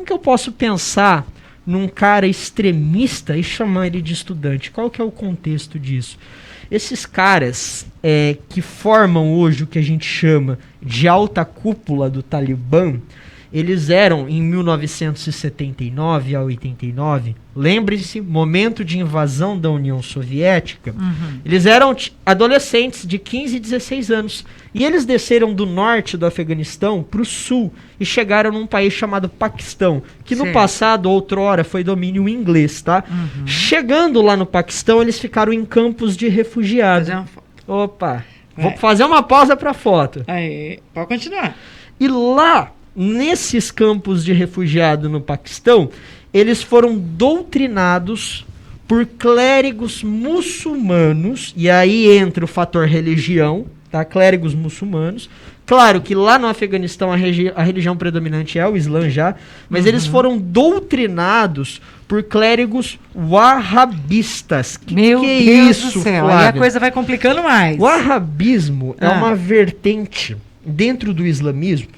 que eu posso pensar num cara extremista e chamar ele de estudante? Qual que é o contexto disso? Esses caras que formam hoje o que a gente chama de alta cúpula do Talibã, eles eram, em 1979 a 89, lembre-se, momento de invasão da União Soviética, eles eram adolescentes de 15 e 16 anos. E eles desceram do norte do Afeganistão para o sul e chegaram num país chamado Paquistão, que no passado, outrora, foi domínio inglês, tá? Chegando lá no Paquistão, eles ficaram em campos de refugiados. Opa, vou fazer uma pausa para foto. Aí, pode continuar. E lá, nesses campos de refugiado no Paquistão, eles foram doutrinados por clérigos muçulmanos, e aí entra o fator religião, tá? Clérigos muçulmanos. Claro que lá no Afeganistão a religião predominante é o Islã já, mas eles foram doutrinados por clérigos wahhabistas. Meu Deus do céu, Flávia? Aí a coisa vai complicando mais. O wahhabismo é uma vertente dentro do islamismo.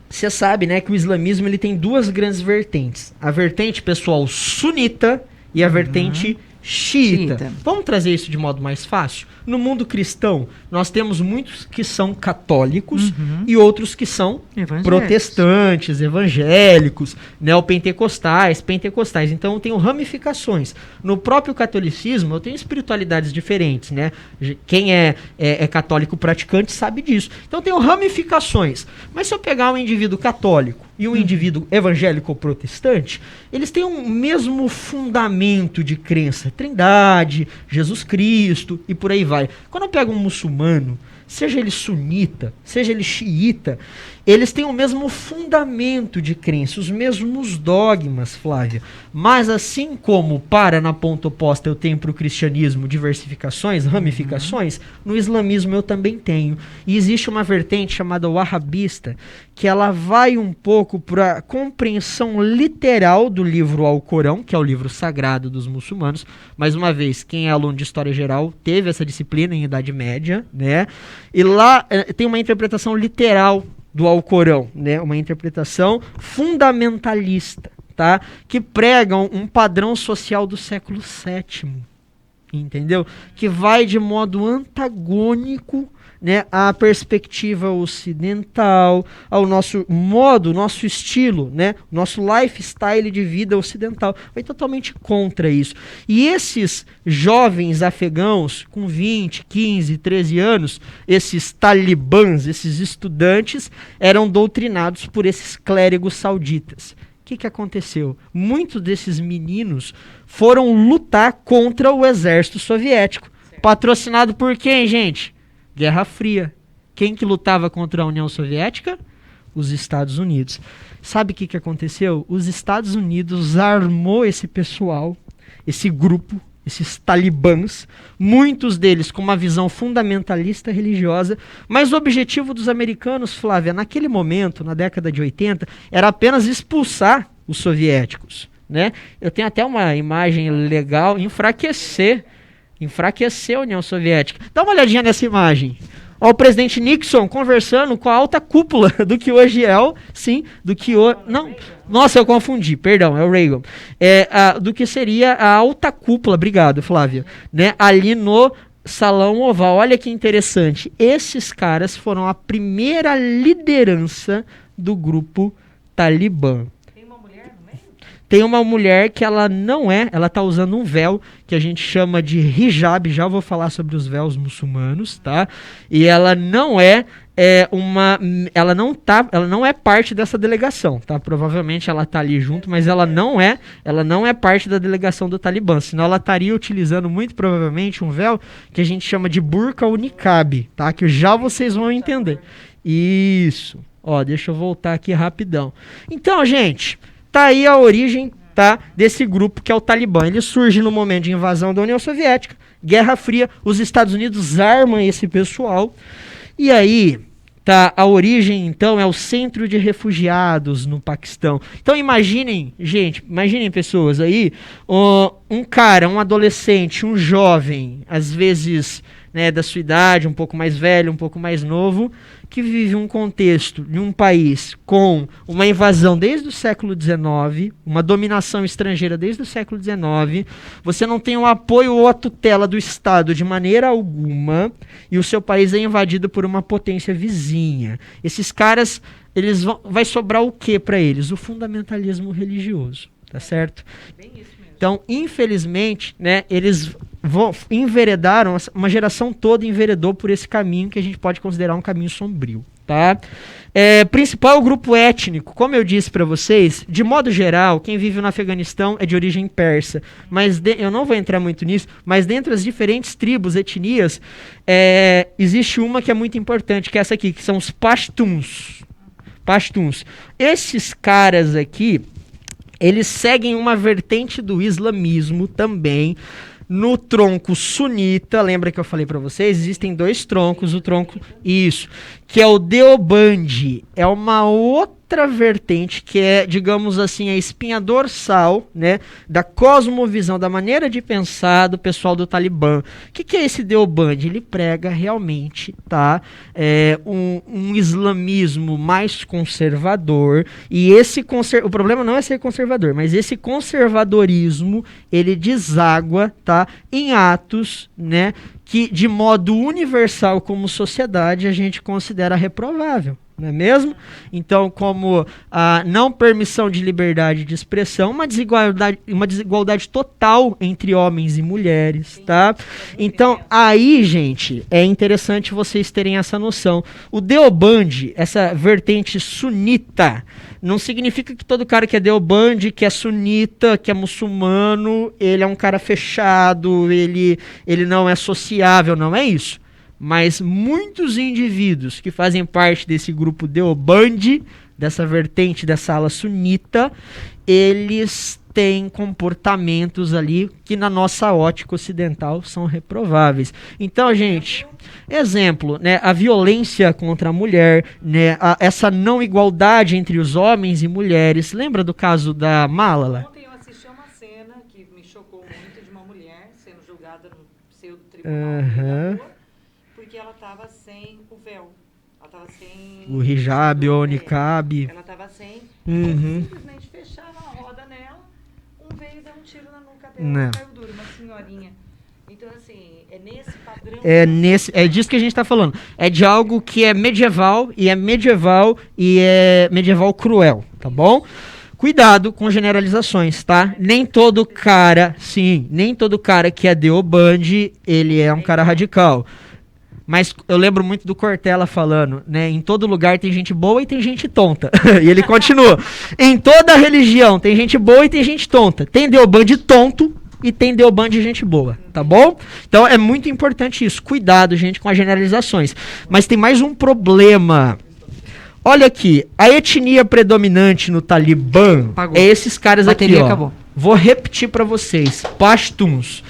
Você sabe, né, que o islamismo ele tem duas grandes vertentes. A vertente, pessoal, sunita e a vertente xiita. Vamos trazer isso de modo mais fácil? No mundo cristão, nós temos muitos que são católicos e outros que são protestantes, evangélicos, neopentecostais, pentecostais. Então, eu tenho ramificações. No próprio catolicismo, eu tenho espiritualidades diferentes, né? Quem é católico praticante sabe disso. Então, eu tenho ramificações. Mas se eu pegar um indivíduo católico e um indivíduo evangélico ou protestante, eles têm um mesmo fundamento de crença. Trindade, Jesus Cristo e por aí vai. Quando eu pego um muçulmano, seja ele sunita, seja ele xiita, eles têm o mesmo fundamento de crença, os mesmos dogmas, Flávia. Mas assim como na ponta oposta eu tenho para o cristianismo diversificações, ramificações, no islamismo eu também tenho. E existe uma vertente chamada wahhabista, que ela vai um pouco para a compreensão literal do livro Alcorão, que é o livro sagrado dos muçulmanos. Mais uma vez, quem é aluno de História Geral teve essa disciplina em Idade Média, né? E lá tem uma interpretação literal do Alcorão, né? Uma interpretação fundamentalista, tá? Que pregam um padrão social do século VII, entendeu? Que vai de modo antagônico, né, à perspectiva ocidental, ao nosso modo, nosso estilo, né, nosso lifestyle de vida ocidental. Vai totalmente contra isso. E esses jovens afegãos com 20, 15, 13 anos, esses talibãs, esses estudantes, eram doutrinados por esses clérigos sauditas. O que aconteceu? Muitos desses meninos foram lutar contra o exército soviético. Patrocinado por quem, gente? Guerra Fria. Quem que lutava contra a União Soviética? Os Estados Unidos. Sabe o que aconteceu? Os Estados Unidos armou esse pessoal, esse grupo, esses talibãs, muitos deles com uma visão fundamentalista religiosa, mas o objetivo dos americanos, Flávia, naquele momento, na década de 80, era apenas expulsar os soviéticos, né? Eu tenho até uma imagem legal, enfraquecer a União Soviética. Dá uma olhadinha nessa imagem. Ó, o presidente Nixon conversando com a alta cúpula do que hoje é não, nossa, eu confundi, perdão, é o Reagan. Do que seria a alta cúpula, obrigado, Flávia, né? Ali no Salão Oval. Olha que interessante. Esses caras foram a primeira liderança do grupo Talibã. Tem uma mulher que ela tá usando um véu que a gente chama de hijab, já vou falar sobre os véus muçulmanos, tá? E ela não é parte dessa delegação, tá? Provavelmente ela tá ali junto, mas ela não é parte da delegação do Talibã, senão ela estaria utilizando muito provavelmente um véu que a gente chama de burca ou niqab, tá? Que já vocês vão entender. Isso. Ó, deixa eu voltar aqui rapidão. Então, gente, tá aí a origem, tá, desse grupo que é o Talibã. Ele surge no momento de invasão da União Soviética, Guerra Fria, os Estados Unidos armam esse pessoal, e aí, tá, a origem, então, é o centro de refugiados no Paquistão. Então, imaginem, gente, pessoas aí, um cara, um adolescente, um jovem, às vezes, né, da sua idade, um pouco mais velho, um pouco mais novo, que vive um contexto de um país com uma invasão desde o século XIX, uma dominação estrangeira desde o século XIX, você não tem o apoio ou a tutela do Estado de maneira alguma, e o seu país é invadido por uma potência vizinha. Esses caras, vai sobrar o que para eles? O fundamentalismo religioso, tá certo? Bem isso mesmo. Então, infelizmente, né, eles enveredaram, uma geração toda enveredou por esse caminho que a gente pode considerar um caminho sombrio, tá? Principal grupo étnico, como eu disse para vocês, de modo geral, quem vive no Afeganistão é de origem persa, mas eu não vou entrar muito nisso, mas dentre as diferentes tribos, etnias, existe uma que é muito importante, que é essa aqui, que são os Pashtuns. Esses caras aqui, eles seguem uma vertente do islamismo também, no tronco sunita. Lembra que eu falei para vocês? Existem 2 troncos, que é o Deoband, é uma outra vertente que é, digamos assim, a espinha dorsal, né, da cosmovisão, da maneira de pensar do pessoal do Talibã. O que é esse Deoband? Ele prega realmente, tá, um islamismo mais conservador, e o problema não é ser conservador, mas esse conservadorismo, ele deságua, tá, em atos, né, que de modo universal como sociedade a gente considera reprovável, não é mesmo? Então, como a não permissão de liberdade de expressão, uma desigualdade total entre homens e mulheres, tá? Então, aí, gente, é interessante vocês terem essa noção. O Deoband, essa vertente sunita, não significa que todo cara que é Deoband, que é sunita, que é muçulmano, ele é um cara fechado, ele não é sociável, não é isso. Mas muitos indivíduos que fazem parte desse grupo Deoband, dessa vertente, dessa ala sunita, eles têm comportamentos ali que na nossa ótica ocidental são reprováveis. Então, gente, exemplo, né, a violência contra a mulher, né, essa não igualdade entre os homens e mulheres. Lembra do caso da Malala? Ontem eu assisti uma cena que me chocou muito, de uma mulher sendo julgada no pseudo-tribunal porque ela estava sem o véu. Ela estava sem o hijab ou o niqab. Ela estava sem. Simplesmente fecharam a roda nela, veio e deu um tiro na nuca dela, caiu duro, uma senhorinha. Então, assim, é nesse padrão. É disso que a gente está falando. É de algo que é medieval e é medieval cruel, tá bom? Cuidado com generalizações, tá? Nem todo cara que é Deoband, ele é um cara radical. Mas eu lembro muito do Cortella falando, né? Em todo lugar tem gente boa e tem gente tonta. E ele continua. Em toda religião tem gente boa e tem gente tonta. Tem Deoband tonto e tem Deoband de gente boa, tá bom? Então é muito importante isso. Cuidado, gente, com as generalizações. Mas tem mais um problema. Olha aqui, a etnia predominante no Talibã é esses caras aqui, ó. Acabou. Vou repetir para vocês. Pashtuns.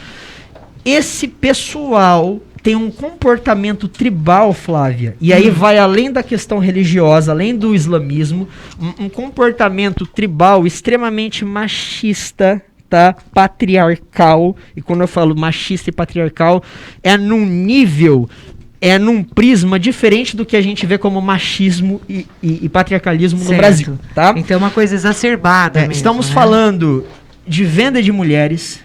Esse pessoal tem um comportamento tribal, Flávia, e aí vai além da questão religiosa, além do islamismo, um comportamento tribal extremamente machista, tá? Patriarcal, e quando eu falo machista e patriarcal, é num nível, num prisma diferente do que a gente vê como machismo e patriarcalismo no Brasil, tá? Então é uma coisa exacerbada mesmo, estamos falando de venda de mulheres,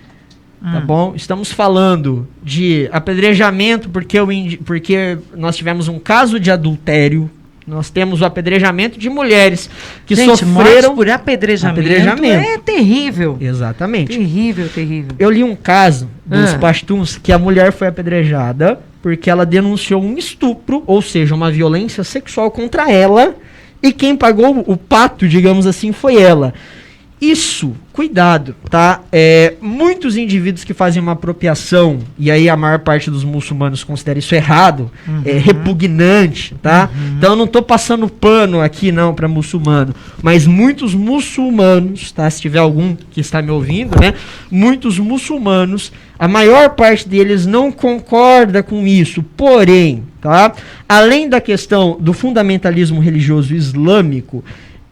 tá bom? Estamos falando de apedrejamento porque nós tivemos um caso de adultério. Nós temos o apedrejamento de mulheres que sofreram por apedrejamento. É terrível. Exatamente. Terrível. Eu li um caso dos Pashtuns que a mulher foi apedrejada porque ela denunciou um estupro, ou seja, uma violência sexual contra ela, e quem pagou o pato, digamos assim, foi ela. Isso, cuidado, tá? Muitos indivíduos que fazem uma apropriação, e aí a maior parte dos muçulmanos considera isso errado, repugnante, tá? Então eu não tô passando pano aqui não para muçulmano, mas muitos muçulmanos, tá? Se tiver algum que está me ouvindo, né? Muitos muçulmanos, a maior parte deles não concorda com isso, porém, tá? Além da questão do fundamentalismo religioso islâmico,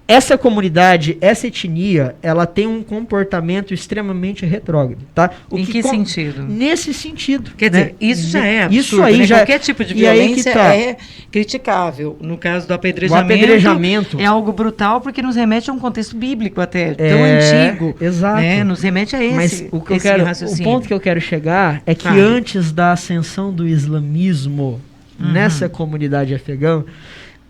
essa comunidade, essa etnia, ela tem um comportamento extremamente retrógrado, tá? Em que sentido? Nesse sentido. Quer dizer, isso já é absurdo, isso aí né? já Qualquer tipo de violência é criticável. No caso do apedrejamento, é algo brutal porque nos remete a um contexto bíblico até, tão antigo. Exato. Né? Nos remete a esse, mas o ponto que eu quero chegar é que antes da ascensão do islamismo nessa comunidade afegã,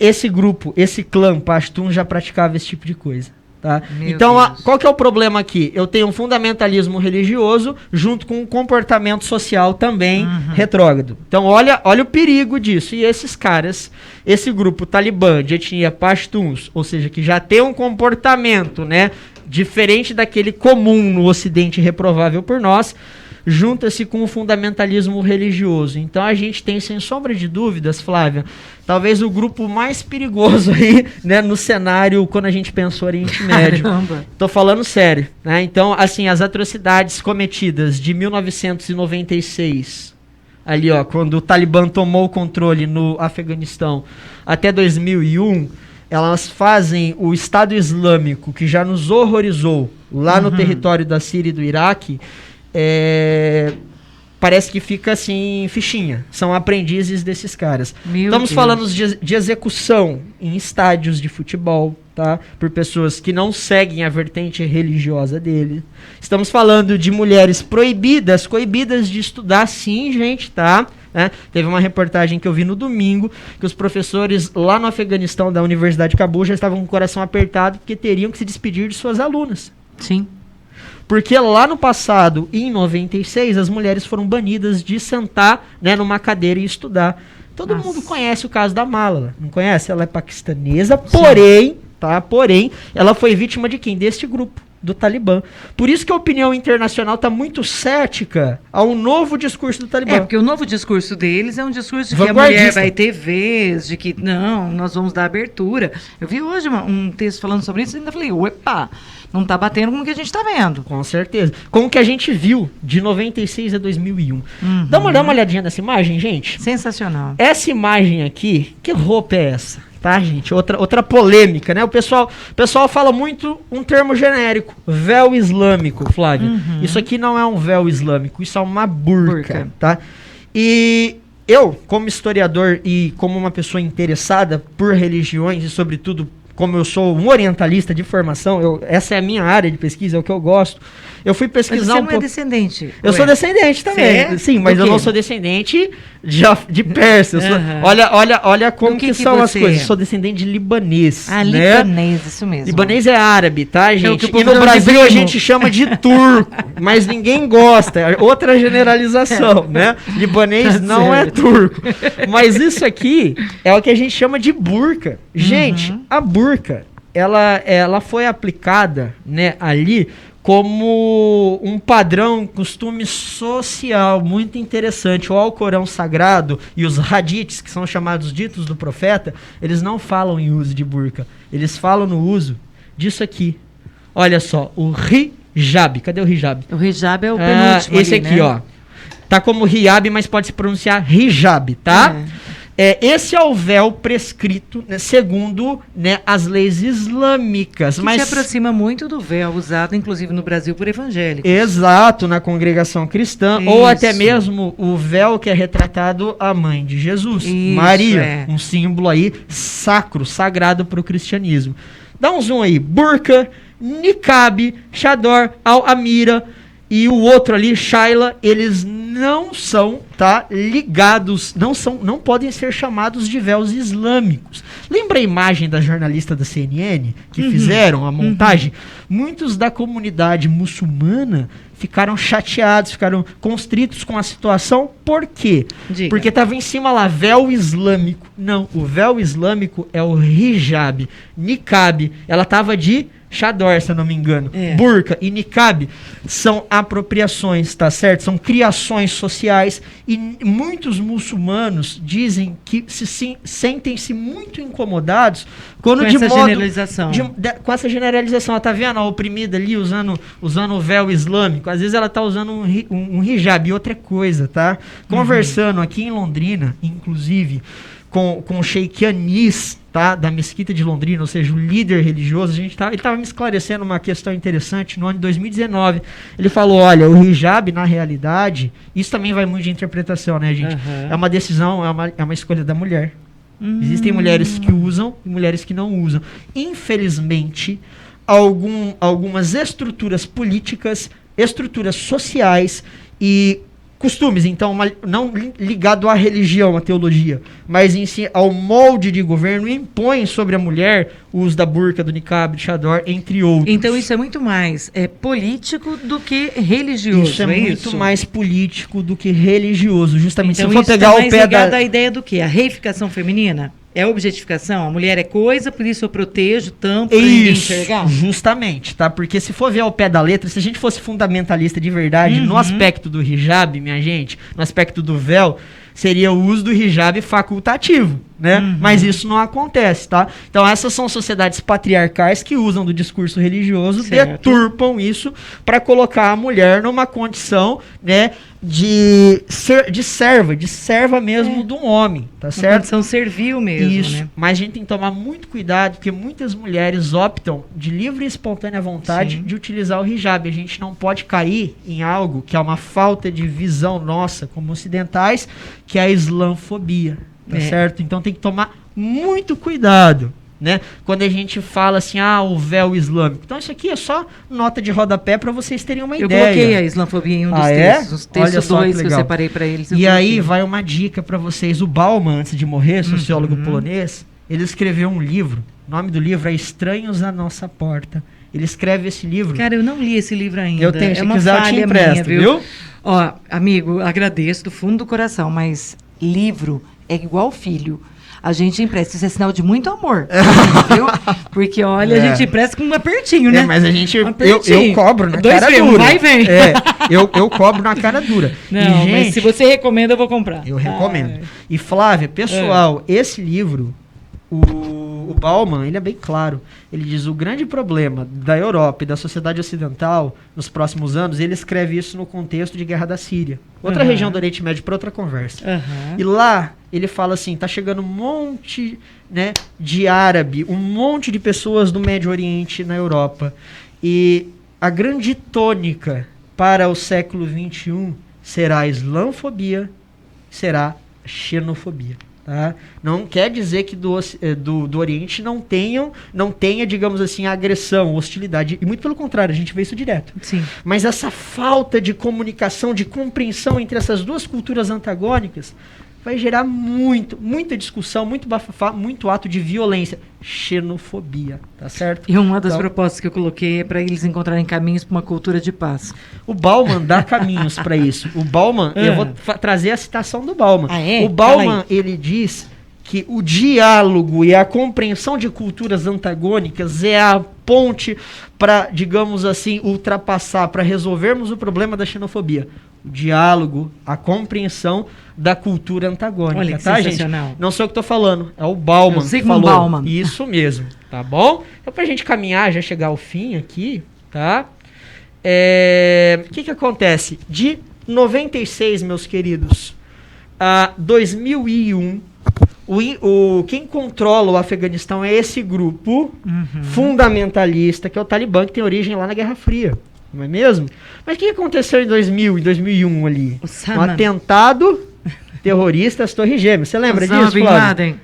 esse grupo, esse clã Pashtun já praticava esse tipo de coisa. Tá? Então, qual que é o problema aqui? Eu tenho um fundamentalismo religioso junto com um comportamento social também retrógrado. Então, olha o perigo disso. E esses caras, esse grupo talibã de etnia Pashtuns, ou seja, que já tem um comportamento, né, diferente daquele comum no Ocidente reprovável por nós, junta-se com o fundamentalismo religioso. Então a gente tem, sem sombra de dúvidas, Flávia, talvez o grupo mais perigoso aí, né, no cenário quando a gente pensa o Oriente Médio. Caramba. Tô falando sério, né? Então, assim, as atrocidades cometidas de 1996, ali, ó, quando o Talibã tomou o controle no Afeganistão, até 2001, elas fazem o Estado Islâmico, que já nos horrorizou lá no território da Síria e do Iraque, parece que fica assim, fichinha. São aprendizes desses caras. Estamos falando de execução em estádios de futebol, tá? Por pessoas que não seguem a vertente religiosa dele. Estamos falando de mulheres coibidas de estudar, sim, gente, tá? Teve uma reportagem que eu vi no domingo, que os professores lá no Afeganistão da Universidade de Cabul já estavam com o coração apertado porque teriam que se despedir de suas alunas. Sim. Porque lá no passado, em 96, as mulheres foram banidas de sentar, né, numa cadeira e estudar. Todo mundo conhece o caso da Malala, não conhece? Ela é paquistanesa, porém, ela foi vítima de quem? Deste grupo, do Talibã. Por isso que a opinião internacional está muito cética ao novo discurso do Talibã. Porque o novo discurso deles é um discurso de que a mulher vai ter vez, de que não, nós vamos dar abertura. Eu vi hoje um texto falando sobre isso e ainda falei, opa, não está batendo com o que a gente está vendo. Com certeza. Com o que a gente viu de 96 a 2001. Dá uma olhadinha nessa imagem, gente. Sensacional. Essa imagem aqui, que roupa é essa? Tá, gente? Outra polêmica, né? O pessoal fala muito um termo genérico, véu islâmico, Flávia. Isso aqui não é um véu islâmico, isso é uma burca, tá? E eu, como historiador e como uma pessoa interessada por religiões e, sobretudo, como eu sou um orientalista de formação, essa é a minha área de pesquisa, é o que eu gosto. Eu fui pesquisar mas você não é descendente? Eu sou descendente também. Sim, mas eu não sou descendente de persa. Olha como que são as coisas. Eu sou descendente de libanês. Ah, né? Libanês, isso mesmo. Libanês é árabe, tá, gente? E no Brasil a gente chama de turco, mas ninguém gosta. É outra generalização, né? Libanês não é turco. Mas isso aqui é o que a gente chama de burca. Gente, a burca, ela foi aplicada, né, ali como um padrão, costume social muito interessante. O Alcorão Sagrado e os hadiths, que são chamados ditos do profeta, eles não falam em uso de burca. Eles falam no uso disso aqui. Olha só, o hijab. Cadê o hijab? O hijab é o penúltimo esse aqui, né? Ó. Tá como hijab, mas pode se pronunciar hijab, tá? Esse é o véu prescrito, né, segundo, né, as leis islâmicas. Que se aproxima muito do véu usado, inclusive no Brasil, por evangélicos. Exato, na congregação cristã. Isso. Ou até mesmo o véu que é retratado a mãe de Jesus, isso, Maria. Um símbolo aí sacro, sagrado para o cristianismo. Dá um zoom aí. Burca, niqab, chador, al-amira e o outro ali, Shaila, eles não são, tá, ligados, não podem ser chamados de véus islâmicos. Lembra a imagem da jornalista da CNN que fizeram a montagem? Muitos da comunidade muçulmana ficaram chateados, ficaram constritos com a situação. Por quê? Diga. Porque estava em cima lá, véu islâmico. Não, o véu islâmico é o hijab, niqab. Ela estava de chador, se eu não me engano. Burca e niqab são apropriações, tá certo? São criações sociais e muitos muçulmanos dizem que sentem-se muito incomodados quando com essa generalização. Com essa generalização. Ela tá vendo a oprimida ali usando o véu islâmico. Às vezes ela tá usando um hijab e outra coisa, tá? Conversando aqui em Londrina, inclusive, com o Sheikh Anis, tá? Da Mesquita de Londrina, ou seja, o líder religioso. Ele estava me esclarecendo uma questão interessante no ano de 2019. Ele falou, olha, o hijab, na realidade, isso também vai muito de interpretação, né, gente? É uma decisão, é uma escolha da mulher. Existem mulheres que usam e mulheres que não usam. Infelizmente, algumas estruturas políticas, estruturas sociais e costumes, então, não ligado à religião, à teologia, mas em si ao molde de governo, impõem sobre a mulher o uso da burca, do niqab, do chador, entre outros. Então isso é muito mais político do que religioso. Isso é muito mais político do que religioso, justamente. Então, se for pegar o pé ligado à ideia do quê? A reificação feminina? É objetificação? A mulher é coisa, por isso eu protejo, tampo, pra ninguém enxergar? Justamente, tá? Porque se for ver ao pé da letra, se a gente fosse fundamentalista de verdade, no aspecto do hijab, minha gente, no aspecto do véu, seria o uso do hijab facultativo, né? Mas isso não acontece, tá? Então essas são sociedades patriarcais que usam do discurso religioso, deturpam isso para colocar a mulher numa condição, né, de serva mesmo de um homem, tá certo? Uma condição servil mesmo, isso, né? mas a gente tem que tomar muito cuidado, porque muitas mulheres optam de livre e espontânea vontade de utilizar o hijab. A gente não pode cair em algo que é uma falta de visão nossa como ocidentais, que é a islamofobia, tá certo? Então tem que tomar muito cuidado, né? Quando a gente fala assim, o véu islâmico. Então isso aqui é só nota de rodapé para vocês terem uma ideia. Eu coloquei a islamofobia em um dos textos. Os textos 2 que eu separei para eles. E aí vai uma dica para vocês. O Bauman, antes de morrer, sociólogo polonês, ele escreveu um livro. O nome do livro é Estranhos à Nossa Porta. Ele escreve esse livro. Cara, eu não li esse livro ainda. Eu tenho, se quiser eu te empresto, viu? Ó, amigo, agradeço do fundo do coração, mas livro é igual filho. A gente empresta, isso é sinal de muito amor, viu? Porque, olha, a gente empresta com um apertinho, né? Mas a gente, eu cobro na cara dura. Vai e vem. Eu cobro na cara dura. Não, e, gente, mas se você recomenda, eu vou comprar. Eu recomendo. E Flávia, pessoal, esse livro, o Bauman, ele é bem claro. Ele diz, o grande problema da Europa e da sociedade ocidental nos próximos anos, ele escreve isso no contexto de guerra da Síria. Outra região do Oriente Médio, para outra conversa. E lá, ele fala assim, tá chegando um monte, né, de árabe, um monte de pessoas do Médio Oriente na Europa. E a grande tônica para o século XXI será a islamofobia, será a xenofobia. Tá? Não quer dizer que do Oriente não tenha, digamos assim, agressão, hostilidade. E muito pelo contrário, a gente vê isso direto. Sim. Mas essa falta de comunicação, de compreensão entre essas duas culturas antagônicas vai gerar muita discussão, muito bafafá, muito ato de violência, xenofobia, tá certo? E uma das propostas que eu coloquei é para eles encontrarem caminhos para uma cultura de paz. O Bauman dá caminhos para isso. O Bauman, eu vou trazer a citação do Bauman. O Bauman, ele diz que o diálogo e a compreensão de culturas antagônicas é a ponte para, digamos assim, ultrapassar, para resolvermos o problema da xenofobia. O diálogo, a compreensão da cultura antagônica. Olha que tá, sensacional. Gente? Não sou eu que estou falando, é o Bauman que falou. Bauman. Isso mesmo, tá bom? Então, pra gente caminhar, já chegar ao fim aqui, tá? O que acontece? De 96, meus queridos, a 2001, quem controla o Afeganistão é esse grupo fundamentalista, que é o Talibã, que tem origem lá na Guerra Fria. Não é mesmo? Mas o que aconteceu em 2000 e 2001 ali? Um atentado terrorista às Torres Gêmeas. Você lembra disso, Flávia?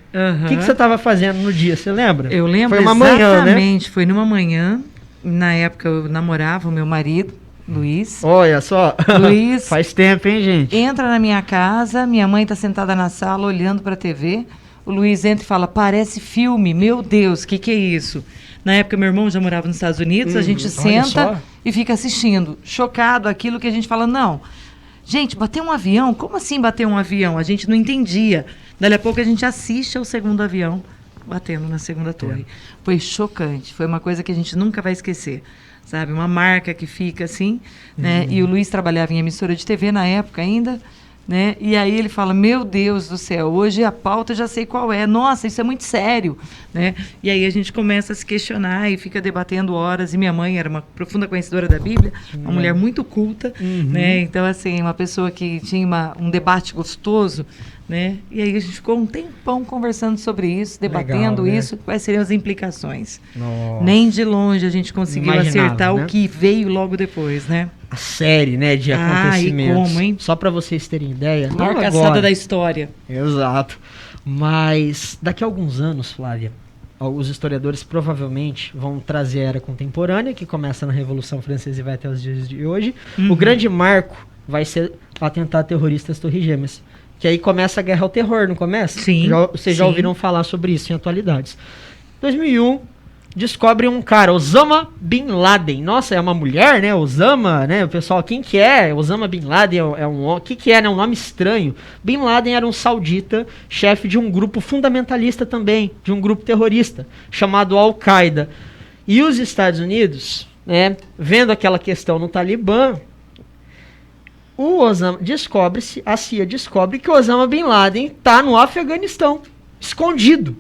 O que você estava fazendo no dia? Você lembra? Eu lembro foi uma manhã, né? Foi numa manhã. Na época eu namorava o meu marido, Luiz. Olha só. Luiz. Faz tempo, hein, gente? Entra na minha casa, minha mãe está sentada na sala olhando para a TV. O Luiz entra e fala, parece filme, meu Deus, o que é isso? Na época, meu irmão já morava nos Estados Unidos, a gente senta e fica assistindo, chocado, aquilo que a gente fala, não, gente, bateu um avião? Como assim bater um avião? A gente não entendia. Dali a pouco a gente assiste ao segundo avião batendo na segunda torre. Foi chocante, foi uma coisa que a gente nunca vai esquecer, sabe? Uma marca que fica assim, né? E o Luiz trabalhava em emissora de TV na época ainda, né? E aí ele fala, meu Deus do céu, hoje a pauta eu já sei qual é. Nossa, isso é muito sério, né? E aí a gente começa a se questionar e fica debatendo horas. E minha mãe era uma profunda conhecedora da Bíblia, uma mulher muito culta, né? Então, assim, uma pessoa que tinha um debate gostoso, né? E aí a gente ficou um tempão conversando sobre isso, debatendo Legal, né? isso, quais seriam as implicações. Nossa. Nem de longe a gente conseguiu acertar, né, o que veio logo depois, né? A série, né, de acontecimentos. E como, hein? Só para vocês terem ideia. A maior caçada da história. Exato. Mas daqui a alguns anos, Flávia, os historiadores provavelmente vão trazer a era contemporânea, que começa na Revolução Francesa e vai até os dias de hoje. O grande marco vai ser o atentado terrorista às Torres Gêmeas. Que aí começa a guerra ao terror, não começa? Sim. Vocês já ouviram falar sobre isso em atualidades. 2001, descobre um cara, Osama Bin Laden. Nossa, é uma mulher, né? Osama, né? O pessoal, quem que é? Osama Bin Laden é um... O que é, né? Um nome estranho. Bin Laden era um saudita, chefe de um grupo fundamentalista também, de um grupo terrorista, chamado Al-Qaeda. E os Estados Unidos, né? Vendo aquela questão no Talibã, o Osama a CIA descobre que o Osama Bin Laden está no Afeganistão, escondido.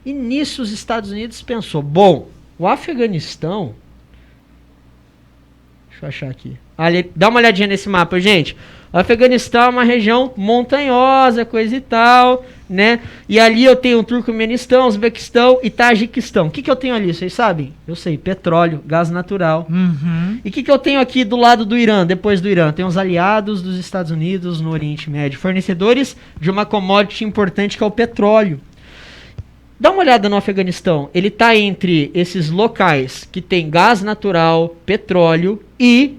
E nisso os Estados Unidos pensou, bom, o Afeganistão... Deixa eu achar aqui. Ali, dá uma olhadinha nesse mapa, gente. O Afeganistão é uma região montanhosa, coisa e tal, né? E ali eu tenho o Turcomenistão, Uzbequistão e Tajiquistão. O que eu tenho ali, vocês sabem? Eu sei, petróleo, gás natural. E o que eu tenho aqui do lado do Irã, depois do Irã? Tem os aliados dos Estados Unidos no Oriente Médio, fornecedores de uma commodity importante que é o petróleo. Dá uma olhada no Afeganistão. Ele está entre esses locais que tem gás natural, petróleo e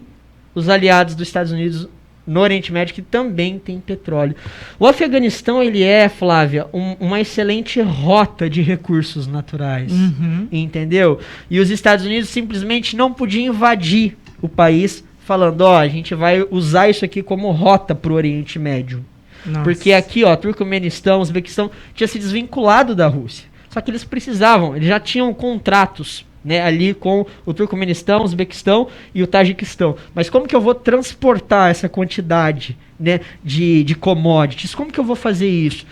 os aliados dos Estados Unidos no Oriente Médio que também tem petróleo. O Afeganistão, ele é, Flávia, uma excelente rota de recursos naturais. Entendeu? E os Estados Unidos simplesmente não podiam invadir o país falando, a gente vai usar isso aqui como rota para o Oriente Médio. Nossa. Porque aqui, Turcomenistão, Uzbequistão, tinha se desvinculado da Rússia. Só que eles precisavam, eles já tinham contratos, né, ali com o Turcomenistão, o Uzbequistão e o Tajiquistão. Mas como que eu vou transportar essa quantidade, né, de commodities? Como que eu vou fazer isso?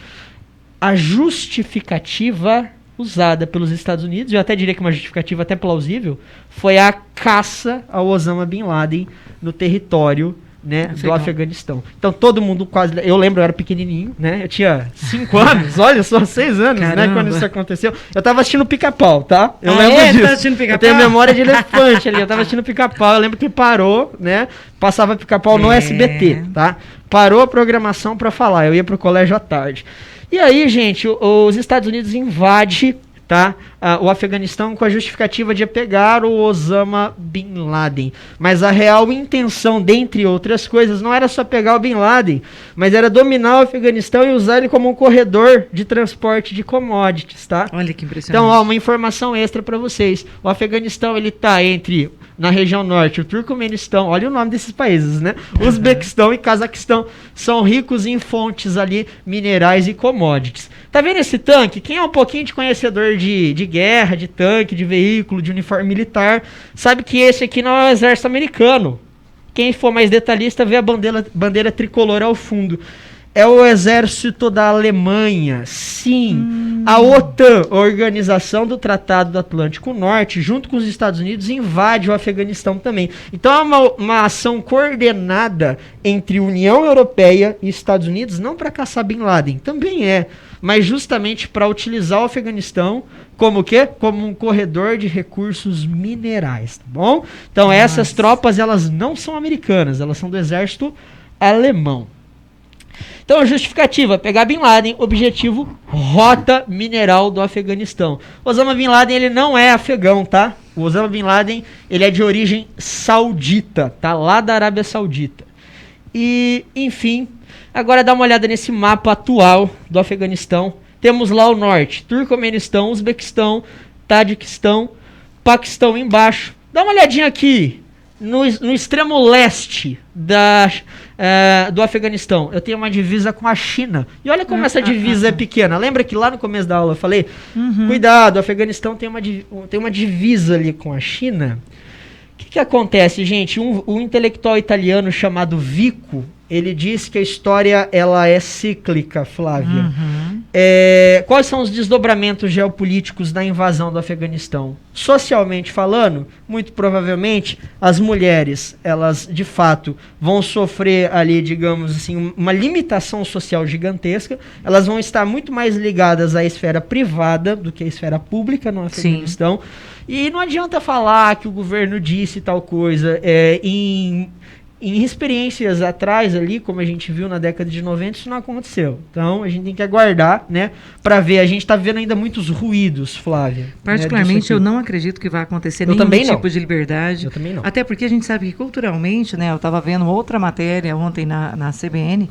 A justificativa usada pelos Estados Unidos, eu até diria que uma justificativa até plausível, foi a caça ao Osama Bin Laden no território, né, do Afeganistão. Então todo mundo quase... Eu lembro, eu era pequenininho, né? Eu tinha 5 anos, olha só, 6 anos, caramba, né? Quando isso aconteceu. Eu tava assistindo Pica-Pau, tá? Eu lembro disso. Tá assistindo Pica-Pau? Eu tenho memória de elefante ali. Eu tava assistindo Pica-Pau. Eu lembro que parou, né? Passava Pica-Pau no SBT, tá? Parou a programação pra falar. Eu ia pro colégio à tarde. E aí, gente, os Estados Unidos invadem, tá, o Afeganistão com a justificativa de pegar o Osama Bin Laden. Mas a real intenção, dentre outras coisas, não era só pegar o Bin Laden, mas era dominar o Afeganistão e usar ele como um corredor de transporte de commodities, tá? Olha que impressionante. Então, uma informação extra para vocês. O Afeganistão, ele tá na região norte, o Turcomenistão, olha o nome desses países, né? Uzbequistão e Cazaquistão são ricos em fontes ali, minerais e commodities. Tá vendo esse tanque? Quem é um pouquinho de conhecedor de guerra, de tanque, de veículo, de uniforme militar, sabe que esse aqui não é o exército americano. Quem for mais detalhista vê a bandeira tricolor ao fundo. É o exército da Alemanha, sim. A OTAN, a Organização do Tratado do Atlântico Norte, junto com os Estados Unidos, invade o Afeganistão também. Então é uma ação coordenada entre União Europeia e Estados Unidos, não para caçar Bin Laden, também mas justamente para utilizar o Afeganistão como o quê? Como um corredor de recursos minerais, tá bom? Então essas tropas, elas não são americanas, elas são do exército alemão. Então a justificativa, pegar Bin Laden, objetivo, rota mineral do Afeganistão. Osama Bin Laden, ele não é afegão, tá? O Osama Bin Laden, ele é de origem saudita, tá? Lá da Arábia Saudita. E, enfim, agora dá uma olhada nesse mapa atual do Afeganistão. Temos lá o norte, Turcomenistão, Uzbequistão, Tajiquistão, Paquistão embaixo. Dá uma olhadinha aqui. No extremo leste do Afeganistão, eu tenho uma divisa com a China. E olha como essa divisa é pequena. Lembra que lá no começo da aula eu falei? Cuidado, o Afeganistão tem uma divisa ali com a China. O que acontece, gente? Um intelectual italiano chamado Vico, ele diz que a história ela é cíclica, Flávia. Quais são os desdobramentos geopolíticos da invasão do Afeganistão? Socialmente falando, muito provavelmente as mulheres, elas de fato vão sofrer ali, digamos assim, uma limitação social gigantesca. Elas vão estar muito mais ligadas à esfera privada do que à esfera pública no Afeganistão. Sim. E não adianta falar que o governo disse tal coisa. Em experiências atrás ali, como a gente viu na década de 90, isso não aconteceu. Então, a gente tem que aguardar, né, para ver. A gente está vendo ainda muitos ruídos, Flávia. Particularmente, eu não acredito que vai acontecer nenhum tipo de liberdade. Eu também não. Até porque a gente sabe que culturalmente, né, eu estava vendo outra matéria ontem na CBN,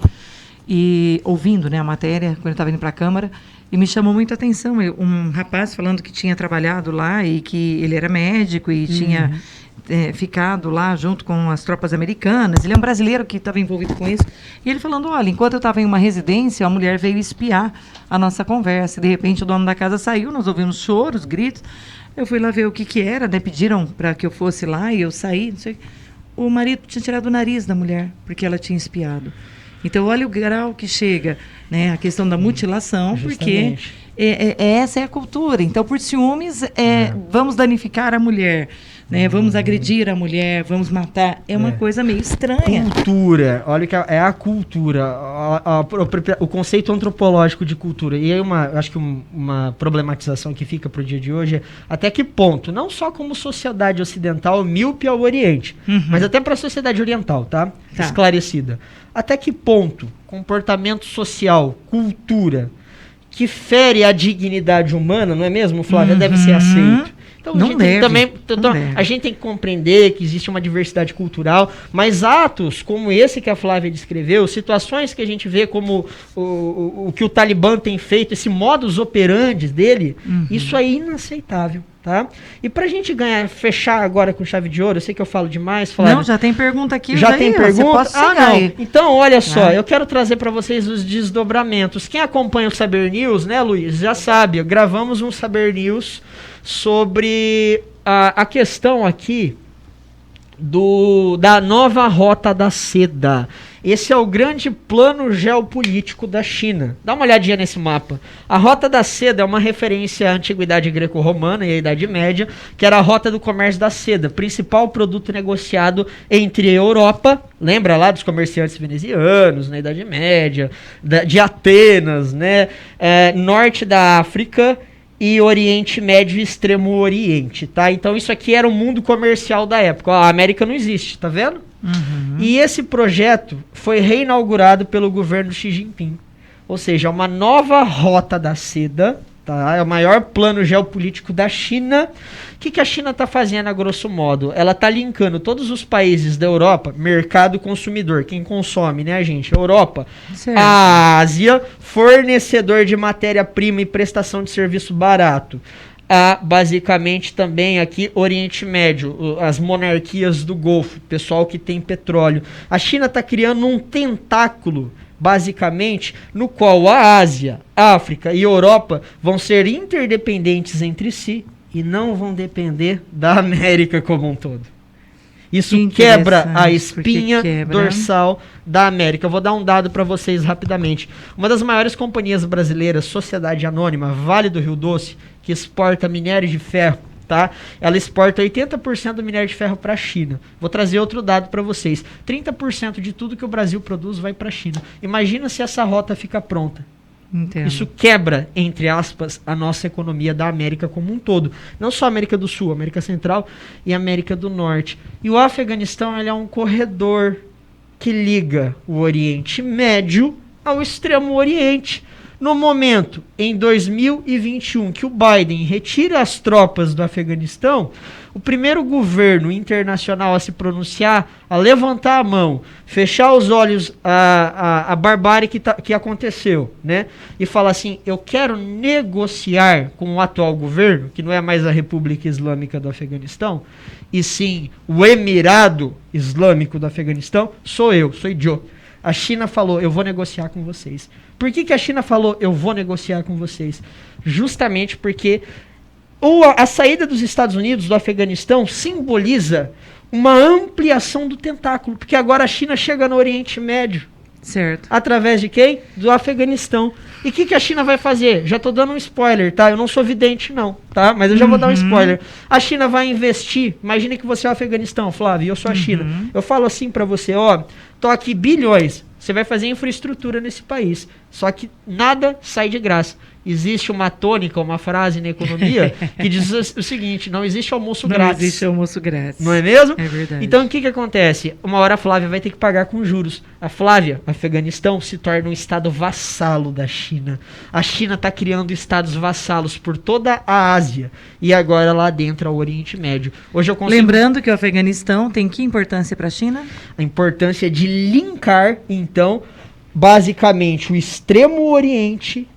e ouvindo, né, a matéria, quando eu estava indo para a Câmara, e me chamou muita atenção. Um rapaz falando que tinha trabalhado lá e que ele era médico e tinha... ficado lá junto com as tropas americanas. Ele é um brasileiro que estava envolvido com isso. E ele falando, olha, enquanto eu estava em uma residência, a mulher veio espiar a nossa conversa. De repente, o dono da casa saiu, nós ouvimos choros, gritos. Eu fui lá ver o que era, né? Pediram para que eu fosse lá e eu saí, não sei. O marido tinha tirado o nariz da mulher, porque ela tinha espiado. Então, olha o grau que chega, né? A questão da mutilação, justamente. Porque essa é a cultura. Então, por ciúmes, vamos danificar a mulher. Né, vamos agredir a mulher, vamos matar. É uma coisa meio estranha. Cultura, olha que é a cultura, o conceito antropológico de cultura. E aí acho que uma problematização que fica para o dia de hoje é até que ponto, não só como sociedade ocidental míope ao Oriente, mas até para a sociedade oriental, tá? Esclarecida. Até que ponto comportamento social, cultura, que fere a dignidade humana, não é mesmo, Flávia, deve ser aceito. Então, a gente tem que compreender que existe uma diversidade cultural, mas atos como esse que a Flávia descreveu, situações que a gente vê como o que o Talibã tem feito, esse modus operandi dele, isso é inaceitável. Tá? E pra gente fechar agora com chave de ouro, eu sei que eu falo demais, Flávia. Não, já tem pergunta aqui. Já tem pergunta? Não. Então, olha só, eu quero trazer para vocês os desdobramentos. Quem acompanha o Saber News, né, Luiz, já sabe, gravamos um Saber News sobre a questão aqui da nova Rota da Seda. Esse é o grande plano geopolítico da China. Dá uma olhadinha nesse mapa. A Rota da Seda é uma referência à antiguidade greco-romana e à Idade Média, que era a Rota do Comércio da Seda, principal produto negociado entre a Europa, lembra lá dos comerciantes venezianos na Idade Média, de Atenas, né, norte da África e Oriente Médio e Extremo Oriente, tá? Então isso aqui era o mundo comercial da época. Ó, a América não existe, tá vendo? E esse projeto foi reinaugurado pelo governo Xi Jinping. Ou seja, uma nova Rota da Seda, tá? É o maior plano geopolítico da China. O que a China está fazendo, a grosso modo? Ela está linkando todos os países da Europa, mercado consumidor, quem consome, né, gente? Europa, certo. A Ásia, fornecedor de matéria-prima e prestação de serviço barato. Basicamente também aqui Oriente Médio, as monarquias do Golfo, pessoal que tem petróleo. A China está criando um tentáculo, basicamente, no qual a Ásia, África e Europa vão ser interdependentes entre si e não vão depender da América como um todo. Isso quebra a espinha dorsal da América. Eu vou dar um dado para vocês rapidamente. Uma das maiores companhias brasileiras, Sociedade Anônima, Vale do Rio Doce, que exporta minério de ferro, tá? Ela exporta 80% do minério de ferro para a China. Vou trazer outro dado para vocês. 30% de tudo que o Brasil produz vai para a China. Imagina se essa rota fica pronta. Entendo. Isso quebra, entre aspas, a nossa economia da América como um todo. Não só a América do Sul, América Central e América do Norte. E o Afeganistão, ele é um corredor que liga o Oriente Médio ao Extremo Oriente. No momento, em 2021, que o Biden retira as tropas do Afeganistão, o primeiro governo internacional a se pronunciar, a levantar a mão, fechar os olhos à barbárie que aconteceu, né? E falar assim, eu quero negociar com o atual governo, que não é mais a República Islâmica do Afeganistão, e sim o Emirado Islâmico do Afeganistão, sou Joe. A China falou, eu vou negociar com vocês. Por que a China falou, eu vou negociar com vocês? Justamente porque A saída dos Estados Unidos do Afeganistão simboliza uma ampliação do tentáculo, porque agora a China chega no Oriente Médio. Certo. Através de quem? Do Afeganistão. E o que a China vai fazer? Já tô dando um spoiler, tá? Eu não sou vidente, não, tá? Mas eu já vou dar um spoiler. A China vai investir. Imagine que você é o Afeganistão, Flávio, e eu sou a China. Eu falo assim pra você, ó, tô aqui bilhões. Você vai fazer infraestrutura nesse país. Só que nada sai de graça. Existe uma tônica, uma frase na economia que diz o seguinte: não existe almoço grátis. Não existe almoço grátis. Não é mesmo? É verdade. Então o que acontece? Uma hora a Flávia vai ter que pagar com juros. A Flávia, Afeganistão, se torna um estado vassalo da China. A China está criando estados vassalos por toda a Ásia. E agora lá dentro ao Oriente Médio. Hoje eu consigo... Lembrando que o Afeganistão tem que importância para a China? A importância de linkar, então, basicamente o extremo Oriente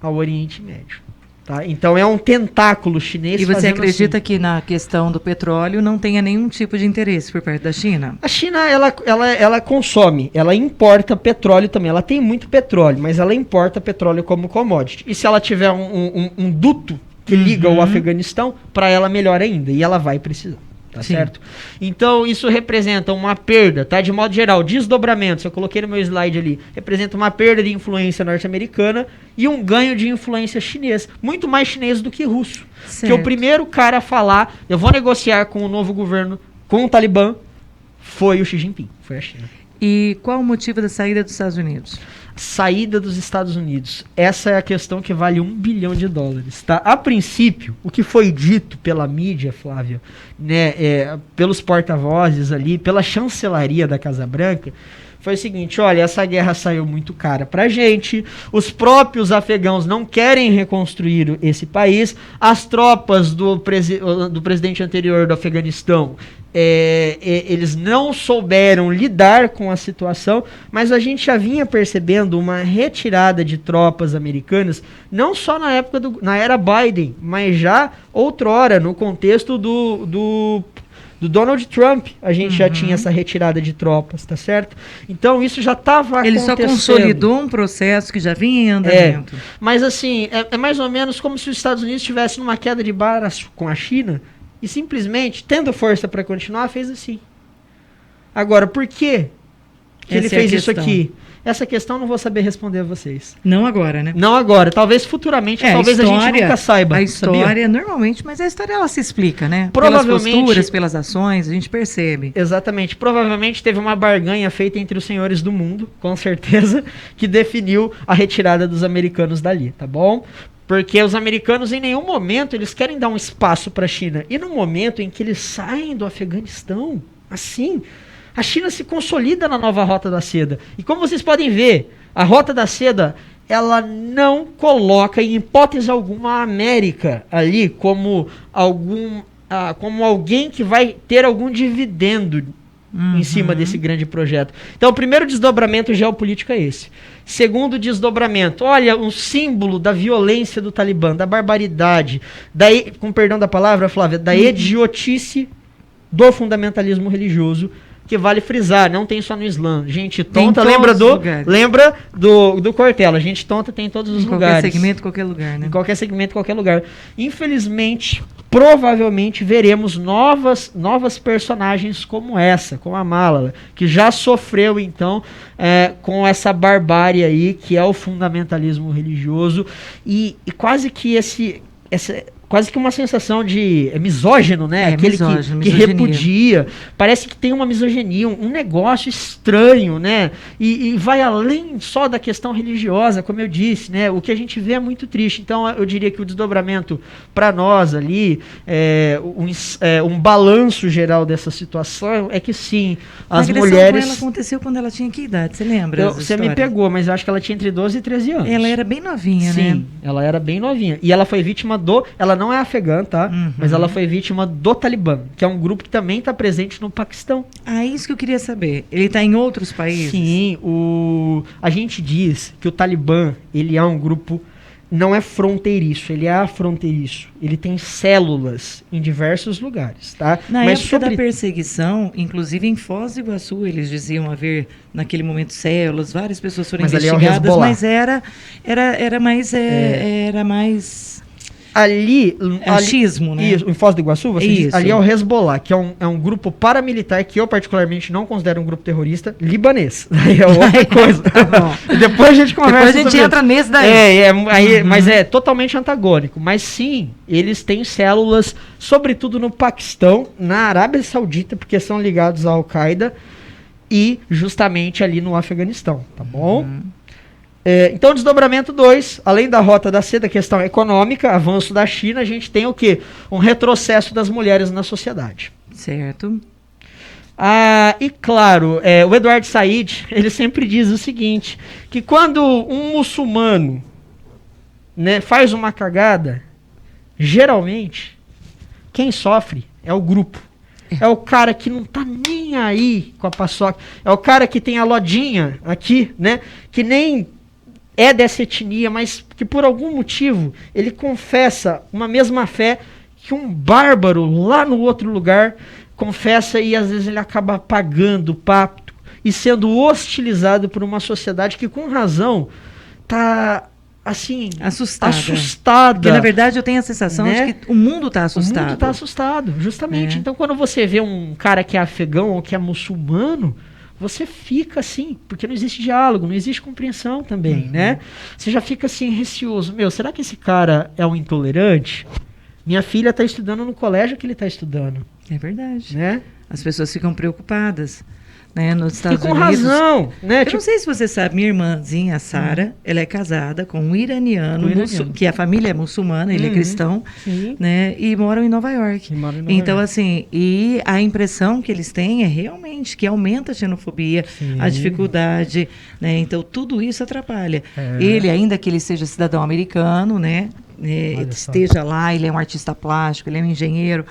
ao Oriente Médio. Tá? Então é um tentáculo chinês. E você acredita assim que na questão do petróleo não tenha nenhum tipo de interesse por parte da China? A China, ela consome, ela importa petróleo também. Ela tem muito petróleo, mas ela importa petróleo como commodity. E se ela tiver um duto que liga o Afeganistão, para ela melhor ainda. E ela vai precisar. Tá certo? Então, isso representa uma perda, tá? De modo geral, desdobramentos, eu coloquei no meu slide ali, representa uma perda de influência norte-americana e um ganho de influência chinesa. Muito mais chinês do que russo. Que o primeiro cara a falar, eu vou negociar com o novo governo, com o Talibã, foi o Xi Jinping, foi a China. E qual o motivo da saída dos Estados Unidos? Saída dos Estados Unidos. Essa é a questão que vale $1 bilhão, tá? A princípio, o que foi dito pela mídia, Flávia, né, pelos porta-vozes ali, pela chancelaria da Casa Branca, foi o seguinte: olha, essa guerra saiu muito cara pra gente, os próprios afegãos não querem reconstruir esse país, as tropas do presidente anterior do Afeganistão, eles não souberam lidar com a situação, mas a gente já vinha percebendo uma retirada de tropas americanas, não só na era Biden, mas já outrora, no contexto do Donald Trump, a gente já tinha essa retirada de tropas, tá certo? Então isso já estava acontecendo. Ele só consolidou um processo que já vinha em andamento. Mas assim, é mais ou menos como se os Estados Unidos estivessem numa queda de barra com a China e simplesmente, tendo força para continuar, fez assim. Agora, por que ele fez isso aqui? Essa questão eu não vou saber responder a vocês. Não agora, né? Não agora. Talvez futuramente, talvez a gente nunca saiba. A história, sabia? Normalmente, mas a história ela se explica, né? Provavelmente, pelas posturas, pelas ações, a gente percebe. Exatamente. Provavelmente teve uma barganha feita entre os senhores do mundo, com certeza, que definiu a retirada dos americanos dali, tá bom? Porque os americanos, em nenhum momento, eles querem dar um espaço para a China. E no momento em que eles saem do Afeganistão, assim, a China se consolida na nova Rota da Seda. E como vocês podem ver, a Rota da Seda, ela não coloca em hipótese alguma a América ali como alguém que vai ter algum dividendo em cima desse grande projeto. Então, o primeiro desdobramento geopolítico é esse. Segundo desdobramento, olha, um símbolo da violência do Talibã, da barbaridade, com perdão da palavra, Flávia, da idiotice do fundamentalismo religioso, que vale frisar, não tem só no Islã. Gente tonta, lembra do Cortella, gente tonta tem em todos os lugares. Qualquer segmento, qualquer lugar, né? Em qualquer segmento, qualquer lugar. Infelizmente, provavelmente veremos novas personagens como essa, como a Malala, que já sofreu, então, com essa barbárie aí, que é o fundamentalismo religioso, e quase que quase que uma sensação de misógino, né? Aquele que repudia. Parece que tem uma misoginia, um negócio estranho, né? E vai além só da questão religiosa, como eu disse, né? O que a gente vê é muito triste. Então, eu diria que o desdobramento para nós ali, um balanço geral dessa situação é que sim, as mulheres... Ela aconteceu quando ela tinha que idade? Você lembra? Você me pegou, mas eu acho que ela tinha entre 12 e 13 anos. Ela era bem novinha, né? Sim, ela era bem novinha. E ela foi vítima ela não é afegã, tá? Mas ela foi vítima do Talibã, que é um grupo que também está presente no Paquistão. Ah, isso que eu queria saber. Ele está em outros países? Sim, a gente diz que o Talibã, ele é um grupo, não é fronteiriço, ele é afronteiriço. Ele tem células em diversos lugares, tá? Na época da perseguição, inclusive em Foz do Iguaçu, eles diziam haver, naquele momento, células, várias pessoas foram investigadas, mas era mais Ali... É o Xismo, né? Isso, em Foz do Iguaçu, você diz, ali é o Hezbollah, que é um grupo paramilitar que eu particularmente não considero um grupo terrorista libanês. Aí é outra coisa. Tá bom. Depois a gente conversa Depois a gente entra nesse daí. Mas é totalmente antagônico. Mas sim, eles têm células, sobretudo no Paquistão, na Arábia Saudita, porque são ligados à Al-Qaeda, e justamente ali no Afeganistão, tá bom? Então, desdobramento 2, além da rota da seda, questão econômica, avanço da China, a gente tem o quê? Um retrocesso das mulheres na sociedade. Certo. E claro, o Eduardo Said, ele sempre diz o seguinte, que quando um muçulmano, né, faz uma cagada, geralmente, quem sofre é o grupo. É o cara que não tá nem aí com a paçoca. É o cara que tem a lodinha aqui, né, que nem é dessa etnia, mas que por algum motivo ele confessa uma mesma fé que um bárbaro lá no outro lugar confessa, e às vezes ele acaba pagando o pacto e sendo hostilizado por uma sociedade que com razão tá assim assustada. Porque na verdade eu tenho a sensação, né, de que o mundo está assustado. O mundo está assustado, justamente. Então quando você vê um cara que é afegão ou que é muçulmano, você fica assim, porque não existe diálogo, não existe compreensão também, né? Você já fica assim, receoso. Será que esse cara é um intolerante? Minha filha está estudando no colégio que ele está estudando. É verdade. Né? As pessoas ficam preocupadas, né? Nos Estados Unidos. E com razão. Né? Eu não sei se você sabe, minha irmãzinha, a Sara, ela é casada com um iraniano, que a família é muçulmana, ele é cristão, né? E moram em Nova York. Então, assim, e a impressão que eles têm é realmente que aumenta a xenofobia, a dificuldade, né? Então, tudo isso atrapalha. Ele, ainda que ele seja cidadão americano, né? Esteja lá, ele é um artista plástico, ele é um engenheiro,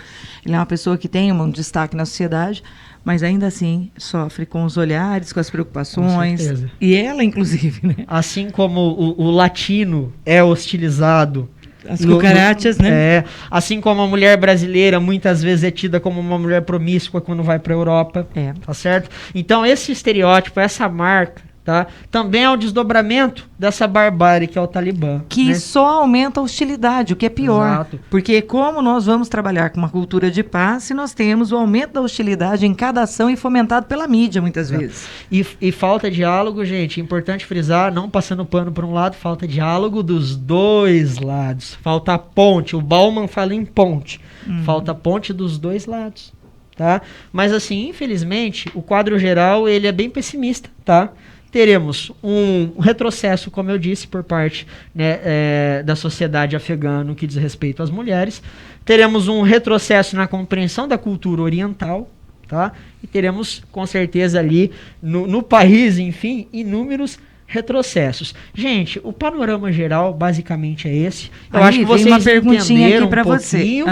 ele é uma pessoa que tem um destaque na sociedade, mas ainda assim sofre com os olhares, com as preocupações. E ela, inclusive, né? Assim como o latino é hostilizado. As cucarachas, né? Assim como a mulher brasileira muitas vezes é tida como uma mulher promíscua quando vai para a Europa. Tá certo? Então esse estereótipo, essa marca, tá, também é um desdobramento dessa barbárie que é o Talibã. Que só aumenta a hostilidade, o que é pior. Exato. Porque como nós vamos trabalhar com uma cultura de paz se nós temos o aumento da hostilidade em cada ação e fomentado pela mídia, muitas vezes. E falta diálogo, gente, importante frisar, não passando pano por um lado, falta diálogo dos dois lados. Falta ponte, o Bauman fala em ponte. Falta ponte dos dois lados, tá? Mas assim, infelizmente, o quadro geral, ele é bem pessimista, tá? Teremos um retrocesso, como eu disse, por parte, né, da sociedade afegã no que diz respeito às mulheres. Teremos um retrocesso na compreensão da cultura oriental, tá? E teremos, com certeza, ali no país, enfim, inúmeros retrocessos. Gente, o panorama geral basicamente é esse. Eu acho que vocês uma perguntinha aqui para você.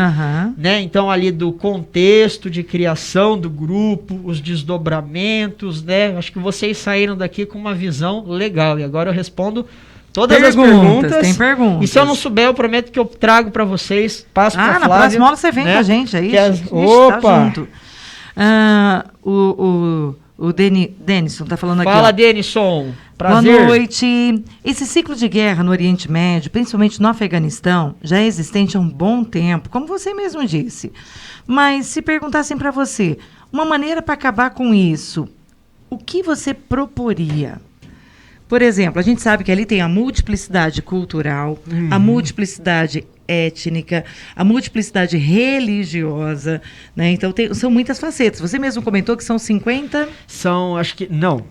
Né? Então ali do contexto de criação do grupo, os desdobramentos, né? Acho que vocês saíram daqui com uma visão legal. E agora eu respondo todas as perguntas. Tem perguntas. E se eu não souber, eu prometo que eu trago para vocês. Passo para Flávia. Na próxima aula você vem, né, com a gente aí. Opa! Tá junto. O Denison está falando aqui. Fala, Denison. Prazer. Boa noite. Esse ciclo de guerra no Oriente Médio, principalmente no Afeganistão, já é existente há um bom tempo, como você mesmo disse. Mas se perguntassem para você, uma maneira para acabar com isso, o que você proporia? Por exemplo, a gente sabe que ali tem a multiplicidade cultural, a multiplicidade étnica, a multiplicidade religiosa, né? Então são muitas facetas. Você mesmo comentou que são 50? São, acho que, não,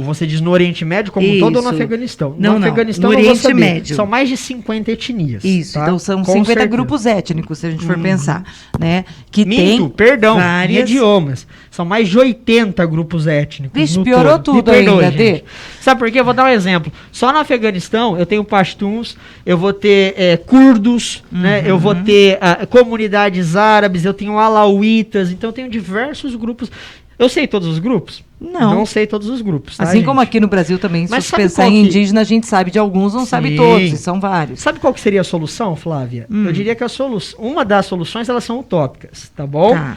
você diz no Oriente Médio como um todo ou no Afeganistão? No Afeganistão, no Oriente Médio. São mais de 50 etnias. Isso, tá? Então são 50 grupos étnicos, se a gente for pensar, né? Que tem várias idiomas. São mais de 80 grupos étnicos. Vixe, piorou tudo ainda, Dê. Sabe por quê? Eu vou dar um exemplo. Só no Afeganistão eu tenho pashtuns, eu vou ter curdos, né? Eu vou ter comunidades árabes, eu tenho alauítas, então eu tenho diversos grupos. Eu sei todos os grupos? Não sei todos os grupos. Tá, assim, gente? Como aqui no Brasil também, mas se pensar em indígena, a gente sabe de alguns, não sabe todos, e são vários. Sabe qual que seria a solução, Flávia? Eu diria que uma das soluções, elas são utópicas, tá bom? Tá.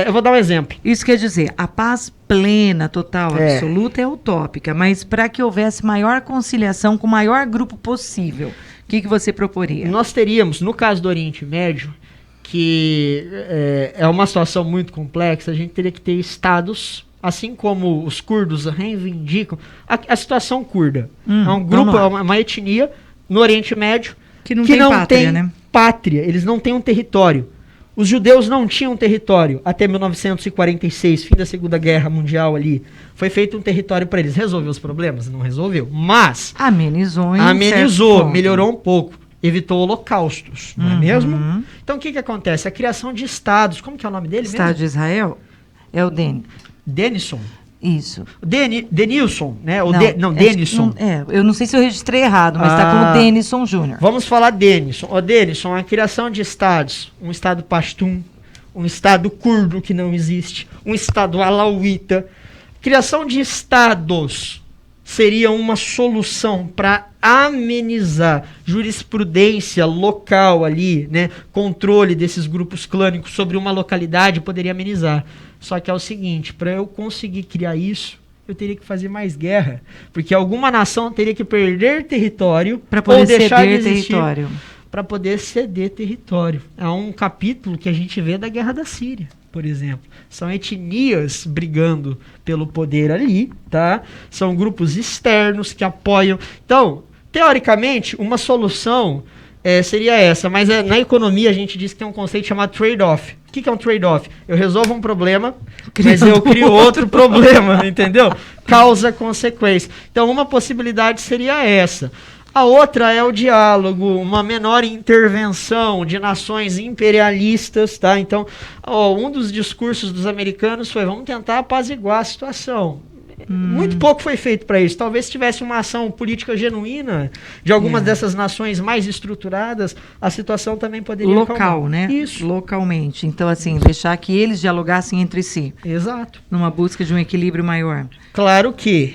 Eu vou dar um exemplo. Isso quer dizer, a paz plena, total, absoluta é utópica, mas para que houvesse maior conciliação com o maior grupo possível, O que você proporia? Nós teríamos, no caso do Oriente Médio, que é uma situação muito complexa, a gente teria que ter estados, assim como os curdos reivindicam, a situação curda. É um grupo, é uma etnia no Oriente Médio que não tem pátria, né? Pátria, eles não têm um território. Os judeus não tinham território até 1946, fim da Segunda Guerra Mundial ali. Foi feito um território para eles. Resolveu os problemas? Não resolveu. Mas amenizou, melhorou um pouco. Evitou holocaustos, não é mesmo? Então o que acontece? A criação de estados. Como que é o nome dele Estado mesmo? De Israel é o Denison. Isso. Denilson, né? Denison. Eu não sei se eu registrei errado, mas está como Denison Júnior. Vamos falar Denison. Denison, a criação de estados. Um estado pastum, um estado curdo que não existe, um estado alauíta. Criação de estados seria uma solução para amenizar jurisprudência local ali, né? Controle desses grupos clânicos sobre uma localidade poderia amenizar. Só que é o seguinte, para eu conseguir criar isso, eu teria que fazer mais guerra, porque alguma nação teria que perder território para poder ceder território. Para poder ceder território. É um capítulo que a gente vê da Guerra da Síria, por exemplo. São etnias brigando pelo poder ali, tá? São grupos externos que apoiam. Então, teoricamente, uma solução seria essa, mas na economia a gente diz que tem um conceito chamado trade-off. O que é um trade-off? Eu resolvo um problema, mas eu crio outro problema, entendeu? Causa-consequência. Então, uma possibilidade seria essa. A outra é o diálogo, uma menor intervenção de nações imperialistas, tá? Então, um dos discursos dos americanos foi: vamos tentar apaziguar a situação. Muito pouco foi feito para isso. Talvez se tivesse uma ação política genuína de algumas dessas nações mais estruturadas, a situação também poderia local, né? Isso. Localmente. Então, assim, deixar que eles dialogassem entre si. Exato. Numa busca de um equilíbrio maior. Claro que,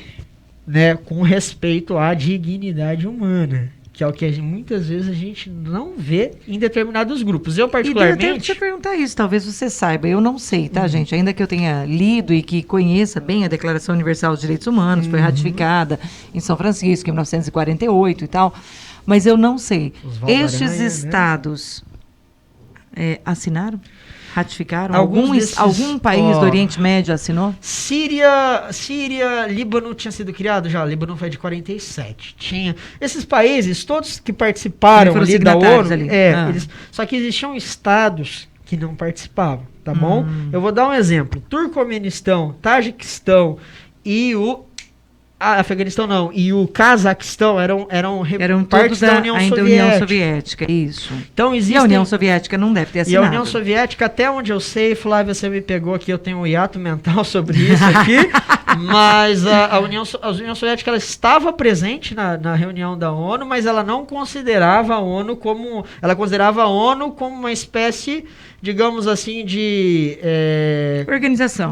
né, com respeito à dignidade humana, que é o que muitas vezes a gente não vê em determinados grupos. Eu, particularmente... E eu te perguntar isso, talvez você saiba, eu não sei, tá, gente? Ainda que eu tenha lido e que conheça bem a Declaração Universal dos Direitos Humanos, foi ratificada em São Francisco em 1948 e tal, mas eu não sei. Estes estados assinaram? Ratificaram? Algum país do Oriente Médio assinou? Síria, Líbano tinha sido criado já. Líbano foi de 47. Tinha esses países, todos que participaram ali da ONU. Só que existiam estados que não participavam, tá bom? Eu vou dar um exemplo. Turcomenistão, Tajiquistão e o Afeganistão não, e o Cazaquistão eram partes da União Soviética, isso. Então E a União Soviética não deve ter assinado. E a União Soviética, até onde eu sei, Flávia, você me pegou aqui, eu tenho um hiato mental sobre isso aqui, mas a União Soviética ela estava presente na reunião da ONU, mas ela não considerava a ONU como... Ela considerava a ONU como uma espécie, digamos assim, de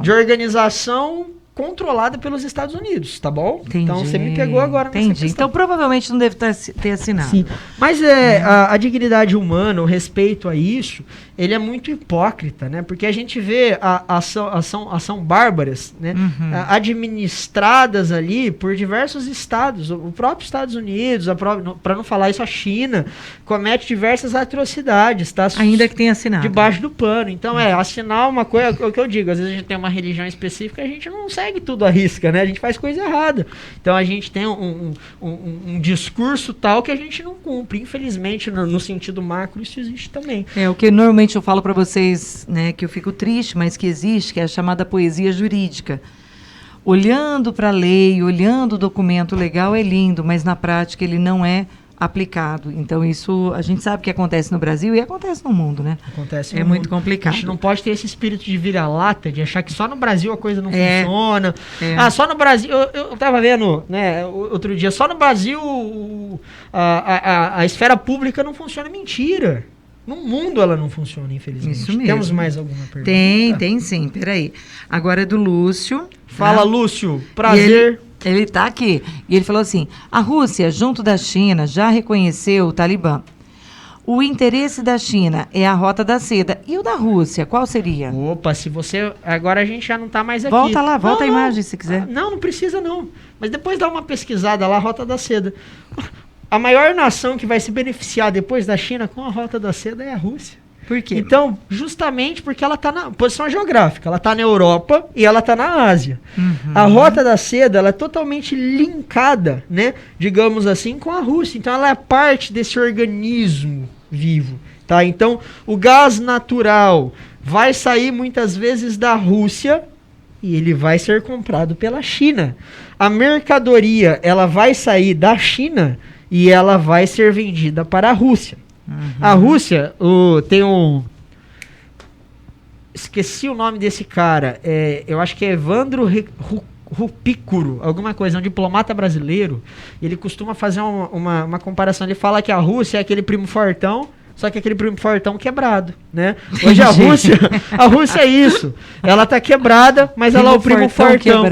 organização controlada pelos Estados Unidos, tá bom? Entendi. Então você me pegou agora nessa questão. Então provavelmente não deve ter assinado. Sim. Mas a dignidade humana, o respeito a isso, ele é muito hipócrita, né? Porque a gente vê ação bárbaras, né? Administradas ali por diversos estados. O próprio Estados Unidos, para não falar isso, a China, comete diversas atrocidades, tá? Ainda que tenha assinado. Debaixo do pano. Então assinar uma coisa, é o que eu digo, às vezes a gente tem uma religião específica, a gente não segue tudo à risca, né? A gente faz coisa errada. Então a gente tem um discurso tal que a gente não cumpre. Infelizmente, no sentido macro, isso existe também. O que normalmente eu falo para vocês, né, que eu fico triste, mas que existe, que é a chamada poesia jurídica. Olhando para a lei, olhando o documento legal é lindo, mas na prática ele não é aplicado. Então isso a gente sabe que acontece no Brasil e acontece no mundo, né? Acontece no mundo. Muito complicado. A gente não pode ter esse espírito de vira-lata, de achar que só no Brasil a coisa não funciona. Só no Brasil... Eu tava vendo, né, outro dia, só no Brasil a esfera pública não funciona. Mentira! No mundo ela não funciona, infelizmente. Isso mesmo. Temos mais alguma pergunta? Tem sim. Peraí. Agora é do Lúcio. Fala, Lúcio. Prazer. Ele está aqui. E ele falou assim: a Rússia, junto da China, já reconheceu o Talibã. O interesse da China é a Rota da Seda. E o da Rússia, qual seria? Opa, se você... Agora a gente já não está mais aqui. Volta lá, volta a imagem se quiser. Não precisa não. Mas depois dá uma pesquisada lá, Rota da Seda. a maior nação que vai se beneficiar depois da China com a Rota da Seda é a Rússia. Por quê? Então, justamente porque ela está na posição geográfica, ela está na Europa e ela está na Ásia. A Rota da Seda, ela é totalmente linkada, né, digamos assim, com a Rússia. Então, ela é parte desse organismo vivo, tá? Então, o gás natural vai sair muitas vezes da Rússia e ele vai ser comprado pela China. A mercadoria, ela vai sair da China e ela vai ser vendida para a Rússia. A Rússia tem um... Esqueci o nome desse cara. Eu acho que é Evandro Rupícoro, alguma coisa, um diplomata brasileiro. Ele costuma fazer uma comparação. Ele fala que a Rússia é aquele primo fortão, só que aquele primo fortão quebrado, né? Hoje a Rússia é isso. Ela tá quebrada, mas ela é o primo fortão.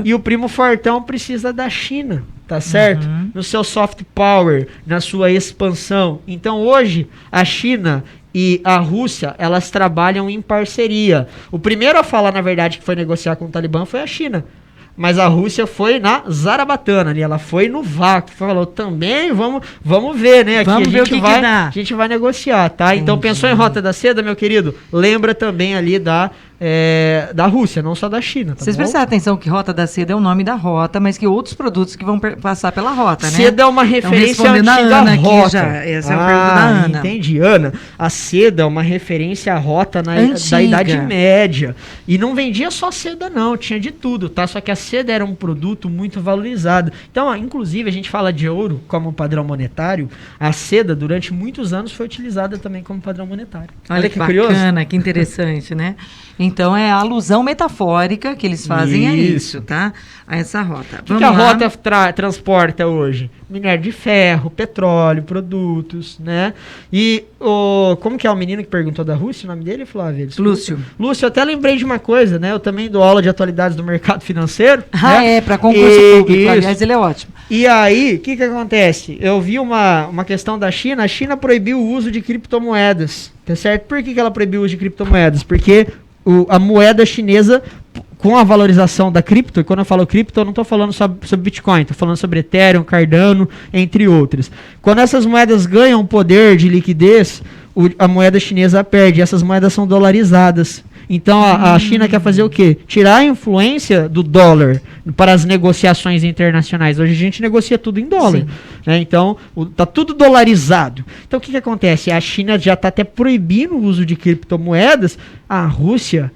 E o primo fortão precisa da China, tá certo? No seu soft power, na sua expansão. Então hoje a China e a Rússia, elas trabalham em parceria. O primeiro a falar, na verdade, que foi negociar com o Talibã foi a China. Mas a Rússia foi na zarabatana ali, ela foi no vácuo, falou também, vamos ver, né? Aqui vamos ver o que dá. A gente vai negociar, tá? Entendi. Então pensou em Rota da Seda, meu querido? Lembra também ali da Rússia, não só da China, tá? Vocês prestaram atenção que Rota da Seda é o nome da rota, mas que outros produtos que vão passar pela rota, né? Seda é uma referência à antiga Ana rota. Aqui já, essa é a pergunta da Ana. Entendi, Ana. A seda é uma referência à rota da Idade Média. E não vendia só seda não, tinha de tudo, tá? Só que a seda era um produto muito valorizado. Então, inclusive, a gente fala de ouro como padrão monetário, a seda durante muitos anos foi utilizada também como padrão monetário. Olha que bacana, curioso. Que interessante, né? Então é a alusão metafórica que eles fazem a isso, tá? A essa rota. O que a rota transporta hoje? Minério de ferro, petróleo, produtos, né? E como que é o menino que perguntou da Rússia, o nome dele, Flávio? Lúcio. Lúcio, eu até lembrei de uma coisa, né? Eu também dou aula de atualidades do mercado financeiro. Né? Para concurso público, aliás, ele é ótimo. E aí, o que acontece? Eu vi uma questão da China, a China proibiu o uso de criptomoedas, tá certo? Por que ela proibiu o uso de criptomoedas? Porque a moeda chinesa, com a valorização da cripto, e quando eu falo cripto, eu não estou falando sobre Bitcoin, estou falando sobre Ethereum, Cardano, entre outras. Quando essas moedas ganham poder de liquidez, a moeda chinesa perde, essas moedas são dolarizadas. Então a China quer fazer o quê? Tirar a influência do dólar para as negociações internacionais. Hoje a gente negocia tudo em dólar, né? Então está tudo dolarizado. Então o que acontece? A China já está até proibindo o uso de criptomoedas. A Rússia,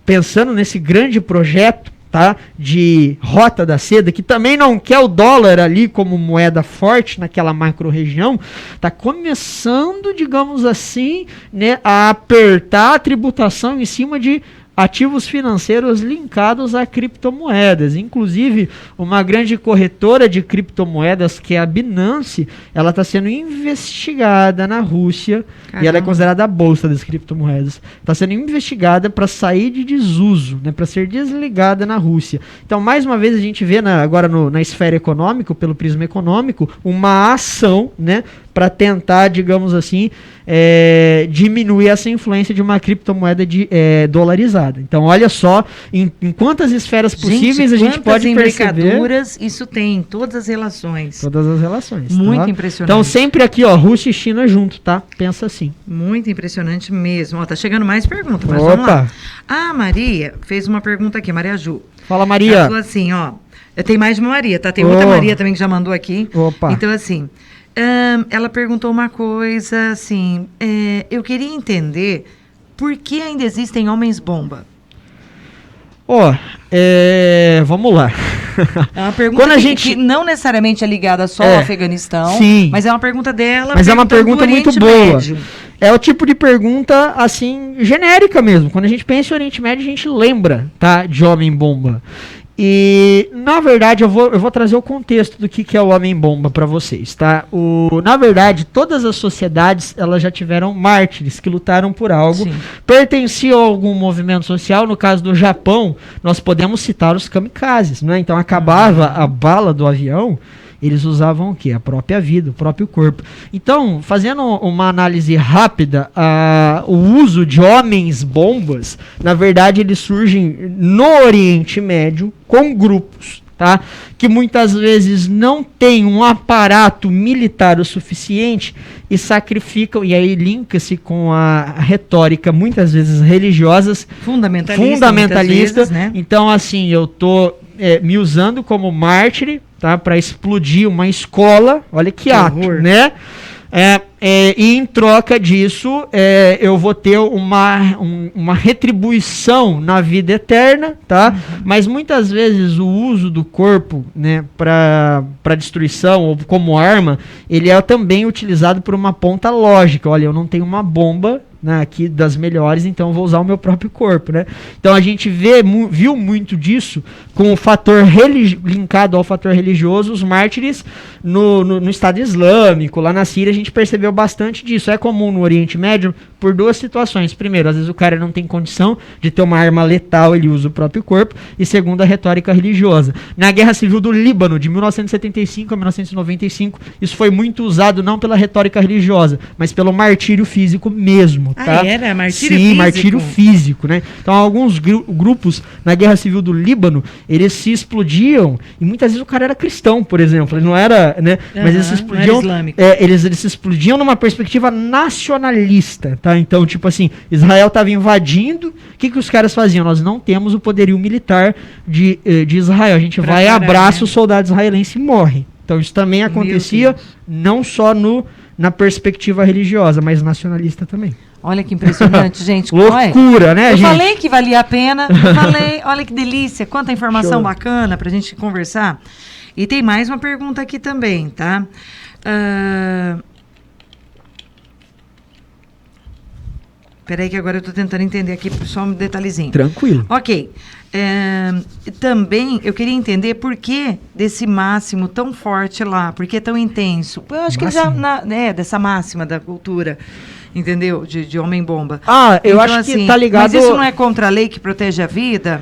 pensando nesse grande projeto, tá, de Rota da Seda, que também não quer o dólar ali como moeda forte naquela macro-região, está começando, digamos assim, né, a apertar a tributação em cima de ativos financeiros linkados a criptomoedas. Inclusive, uma grande corretora de criptomoedas, que é a Binance, ela está sendo investigada na Rússia. Caramba. E ela é considerada a bolsa das criptomoedas. Está sendo investigada para sair de desuso, né, para ser desligada na Rússia. Então, mais uma vez, a gente vê agora na esfera econômica, pelo prisma econômico, uma ação, né, para tentar, digamos assim, diminuir essa influência de uma criptomoeda dolarizada. Então, olha só, em quantas esferas possíveis a gente pode perceber. Isso tem em todas as relações. Todas as relações. Muito tá? impressionante. Então, sempre aqui, ó, Rússia e China junto, tá? Pensa assim. Muito impressionante mesmo. Ó, tá chegando mais perguntas, mas vamos lá. A Maria fez uma pergunta aqui, Maria Ju. Fala, Maria. Ela falou assim, ó, tem mais de uma Maria, tá? Tem outra Maria também que já mandou aqui. Opa. Então, assim, ela perguntou uma coisa assim, eu queria entender por que ainda existem homens-bomba. Vamos lá. É uma pergunta que não necessariamente é ligada só ao Afeganistão, sim, mas é uma pergunta dela. Mas é uma pergunta muito boa. É o tipo de pergunta, assim, genérica mesmo. Quando a gente pensa em Oriente Médio, a gente lembra, tá, de homem-bomba. E, na verdade, eu vou trazer o contexto do que é o homem-bomba para vocês, tá? Na verdade, todas as sociedades, elas já tiveram mártires que lutaram por algo, pertenciam a algum movimento social. No caso do Japão, nós podemos citar os kamikazes, né? Então, acabava a bala do avião, eles usavam o quê? A própria vida, o próprio corpo. Então, fazendo uma análise rápida, o uso de homens-bombas, na verdade, eles surgem no Oriente Médio com grupos, tá? Que muitas vezes não tem um aparato militar o suficiente e sacrificam, e aí linka-se com a retórica, muitas vezes religiosas, fundamentalista, né? Então, assim, eu tô me usando como mártir, tá? Para explodir uma escola, olha que ato, horror, né? E em troca disso, eu vou ter uma retribuição na vida eterna, tá? Mas muitas vezes o uso do corpo, né, para destruição ou como arma, ele é também utilizado por uma ponta lógica. Olha, eu não tenho uma bomba, né, aqui das melhores, então eu vou usar o meu próprio corpo, né? Então a gente viu muito disso com o fator linkado ao fator religioso, os mártires no Estado Islâmico, lá na Síria a gente percebeu bastante disso. É comum no Oriente Médio por duas situações. Primeiro, às vezes o cara não tem condição de ter uma arma letal, ele usa o próprio corpo. E segundo, a retórica religiosa. Na Guerra Civil do Líbano, de 1975 a 1995, isso foi muito usado não pela retórica religiosa, mas pelo martírio físico mesmo. Tá? Era martírio físico? Sim, martírio físico, né? Então alguns grupos na Guerra Civil do Líbano, eles se explodiam, e muitas vezes o cara era cristão, por exemplo, ele não era, né? Mas eles se explodiam, eles se explodiam numa perspectiva nacionalista, tá? Então, tipo assim, Israel estava invadindo, o que os caras faziam? Nós não temos o poderio militar de Israel, a gente vai, abraça o soldado israelense e morre. Então isso também acontecia, não só na perspectiva religiosa, mas nacionalista também. Olha que impressionante, gente. Loucura, né, gente? Eu falei que valia a pena. Olha que delícia. Quanta informação bacana pra gente conversar. E tem mais uma pergunta aqui também, tá? Peraí que agora eu tô tentando entender aqui, só um detalhezinho. Tranquilo. Ok. Também eu queria entender por que desse máximo tão forte lá, por que tão intenso. Eu acho que já dessa máxima da cultura, entendeu? De homem-bomba. Eu então, acho assim, que tá ligado... Mas isso não é contra a lei que protege a vida?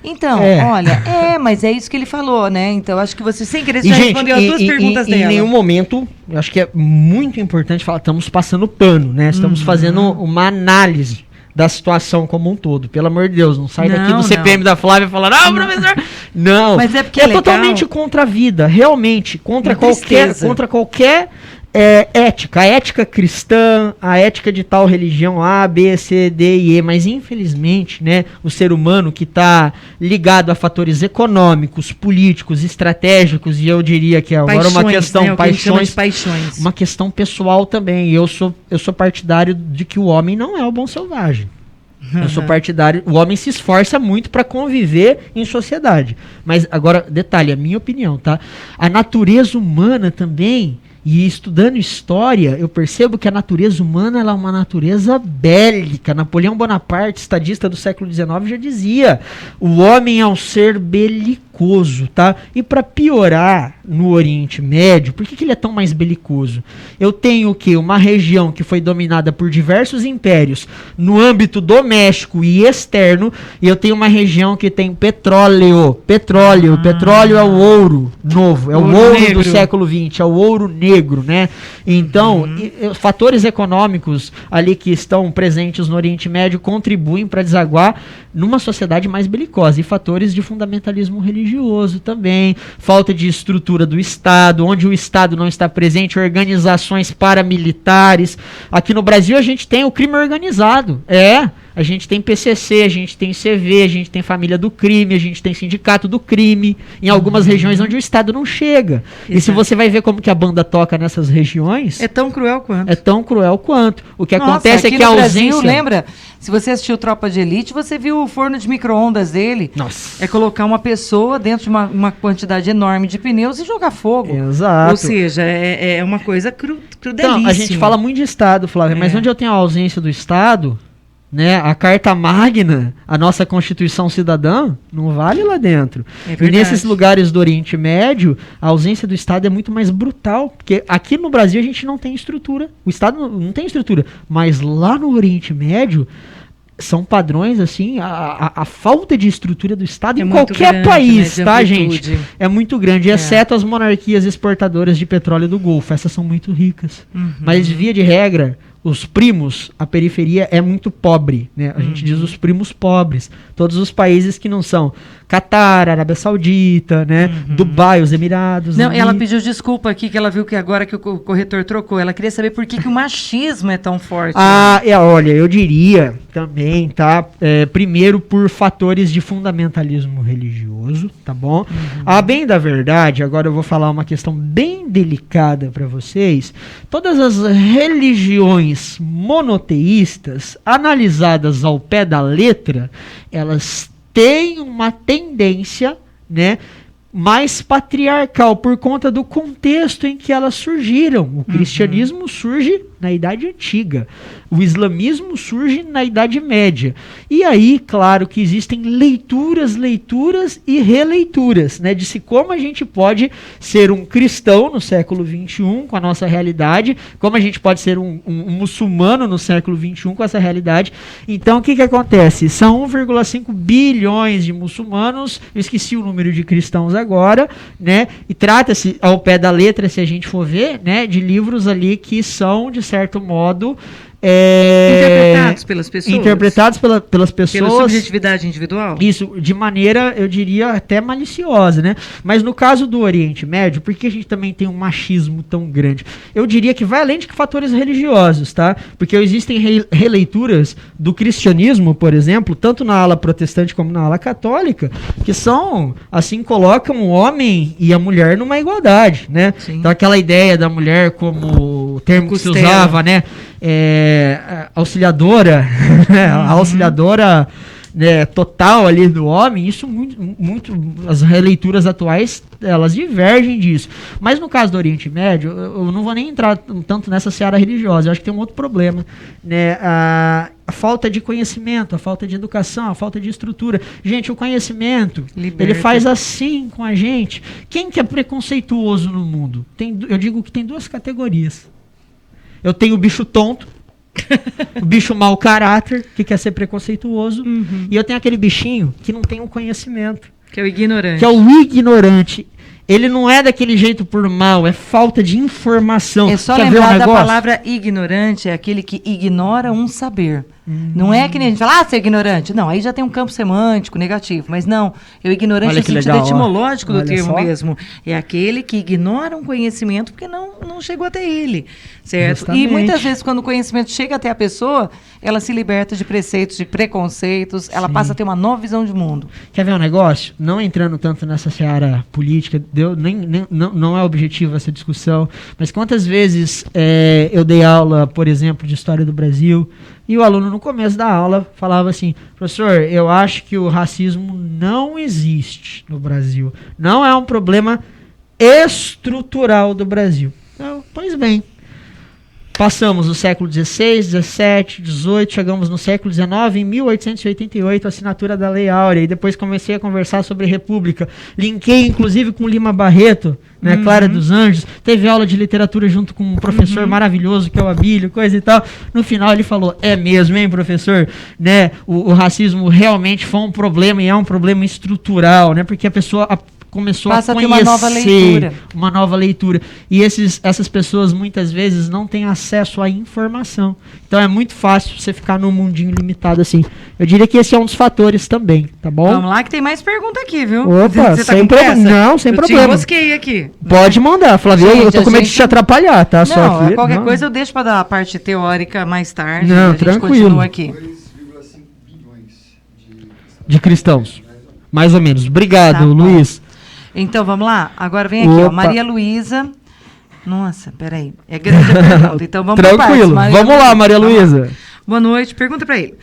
Então, olha, mas é isso que ele falou, né? Então, acho que você, sem querer, já respondeu as duas perguntas dela. Em nenhum momento, eu acho que é muito importante falar, estamos passando pano, né? Estamos fazendo uma análise da situação como um todo. Pelo amor de Deus, não sai daqui do CPM da Flávia falando, professor... Não, mas é porque é totalmente contra a vida, realmente, contra qualquer ética, a ética cristã, a ética de tal religião A, B, C, D e E, mas infelizmente, né, o ser humano que está ligado a fatores econômicos, políticos, estratégicos, e eu diria que agora uma questão, né, paixões, uma questão pessoal também. Eu sou partidário de que o homem não é o bom selvagem. Eu sou partidário, o homem se esforça muito para conviver em sociedade. Mas agora, detalhe, a minha opinião, tá? A natureza humana também, e estudando história, eu percebo que a natureza humana ela é uma natureza bélica. Napoleão Bonaparte, estadista do século XIX, já dizia: o homem é um ser belicoso, tá? E para piorar, no Oriente Médio, por que ele é tão mais belicoso? Eu tenho o quê? Uma região que foi dominada por diversos impérios no âmbito doméstico e externo, e eu tenho uma região que tem petróleo. Petróleo é o ouro novo, é o ouro do século XX, é o ouro negro, né? Então, fatores econômicos ali que estão presentes no Oriente Médio contribuem para desaguar numa sociedade mais belicosa, e fatores de fundamentalismo religioso também, falta de estrutura do Estado, onde o Estado não está presente, organizações paramilitares. Aqui no Brasil a gente tem o crime organizado, a gente tem PCC, a gente tem CV, a gente tem família do crime, a gente tem sindicato do crime, em algumas regiões onde o Estado não chega. Exato. E se você vai ver como que a banda toca nessas regiões... É tão cruel quanto. É tão cruel quanto. O que acontece é que a ausência... Brasil, lembra? Se você assistiu Tropa de Elite, você viu o forno de micro-ondas dele. Nossa. É colocar uma pessoa dentro de uma quantidade enorme de pneus e jogar fogo. Exato. Ou seja, é uma coisa crudelíssima. Então, a gente fala muito de Estado, Flávia, mas onde eu tenho a ausência do Estado... Né, a Carta Magna, a nossa Constituição Cidadã, não vale lá dentro. E nesses lugares do Oriente Médio, a ausência do Estado é muito mais brutal, porque aqui no Brasil a gente não tem estrutura, o Estado não tem estrutura, mas lá no Oriente Médio são padrões, assim, a falta de estrutura do Estado em qualquer país, né, tá, gente? É muito grande, exceto as monarquias exportadoras de petróleo do Golfo, essas são muito ricas. Mas, via de regra, os primos, a periferia é muito pobre, né? A gente diz os primos pobres. Todos os países que não são Catar, Arábia Saudita, né? Dubai, os Emirados. Não, ela pediu desculpa aqui, que ela viu que agora que o corretor trocou, ela queria saber por que o machismo é tão forte. Olha, eu diria também, tá? Primeiro por fatores de fundamentalismo religioso, tá bom? A bem da verdade, agora eu vou falar uma questão bem delicada para vocês. Todas as religiões monoteístas, analisadas ao pé da letra, elas têm uma tendência, né, mais patriarcal por conta do contexto em que elas surgiram. O cristianismo surge na Idade Antiga, o islamismo surge na Idade Média. E aí, claro que existem leituras e releituras, né, de se como a gente pode ser um cristão no século XXI com a nossa realidade, como a gente pode ser um muçulmano no século XXI com essa realidade. Então, o que acontece? São 1,5 bilhões de muçulmanos, eu esqueci o número de cristãos agora, né, e trata-se, ao pé da letra, se a gente for ver, né, de livros ali que são, de certo modo, interpretados pelas pessoas. Interpretados pelas pessoas. Pela subjetividade individual? Isso, de maneira, eu diria, até maliciosa, né? Mas no caso do Oriente Médio, por que a gente também tem um machismo tão grande? Eu diria que vai além de fatores religiosos, tá? Porque existem releituras do cristianismo, por exemplo, tanto na ala protestante como na ala católica, que são, assim, colocam o homem e a mulher numa igualdade, né? Sim. Então aquela ideia da mulher como o termo que se usava, né? Auxiliadora, a auxiliadora, né, total ali do homem, isso muito, as releituras atuais, elas divergem disso. Mas no caso do Oriente Médio, eu não vou nem entrar tanto nessa seara religiosa, eu acho que tem um outro problema, né, a falta de conhecimento, a falta de educação, a falta de estrutura. Gente, o conhecimento, ele faz assim com a gente. Quem que é preconceituoso no mundo? Eu digo que tem duas categorias. Eu tenho o bicho tonto, o bicho mau caráter, que quer ser preconceituoso, e eu tenho aquele bichinho que não tem um conhecimento. Que é o ignorante. Que é o ignorante. Ele não é daquele jeito por mal, é falta de informação. É só lembrar da palavra ignorante, é aquele que ignora um saber. Não é que nem a gente fala, você é ignorante. Não, aí já tem um campo semântico, negativo. Mas não, é o ignorante no sentido etimológico do termo mesmo. É aquele que ignora um conhecimento porque não chegou até ele, certo? Justamente. E muitas vezes, quando o conhecimento chega até a pessoa, ela se liberta de preceitos, de preconceitos, ela passa a ter uma nova visão de mundo. Quer ver um negócio? Não entrando tanto nessa seara política, não é objetivo essa discussão, mas quantas vezes eu dei aula, por exemplo, de História do Brasil, e o aluno, no começo da aula, falava assim: professor, eu acho que o racismo não existe no Brasil. Não é um problema estrutural do Brasil. Então, pois bem. Passamos o século XVI, XVII, XVIII, chegamos no século XIX, em 1888, a assinatura da Lei Áurea, e depois comecei a conversar sobre república. Linkei, inclusive, com Lima Barreto, né, Clara dos Anjos, teve aula de literatura junto com um professor maravilhoso, que é o Abílio, coisa e tal. No final ele falou: é mesmo, hein, professor? Né, o racismo realmente foi um problema, e é um problema estrutural, né, porque a pessoa começou a conhecer uma nova leitura. E essas pessoas muitas vezes não têm acesso à informação. Então é muito fácil você ficar num mundinho limitado assim. Eu diria que esse é um dos fatores também, tá bom? Vamos lá que tem mais pergunta aqui, viu? Opa, você sem problema. Não, sem problema. Eu te busquei aqui. Pode mandar, Flávio. Eu tô com medo de te atrapalhar, tá? Não, aqui, qualquer coisa eu deixo para dar a parte teórica mais tarde. Não, a gente tranquilo. Continua aqui. 2,5 bilhões de cristãos. Mais ou menos. Obrigado, Luiz. Então, vamos lá? Agora vem aqui, ó, Maria Luísa. Nossa, peraí. É grande a pergunta. Então, vamos para tranquilo. Vamos lá, Maria Luísa. Boa noite. Pergunta para ele.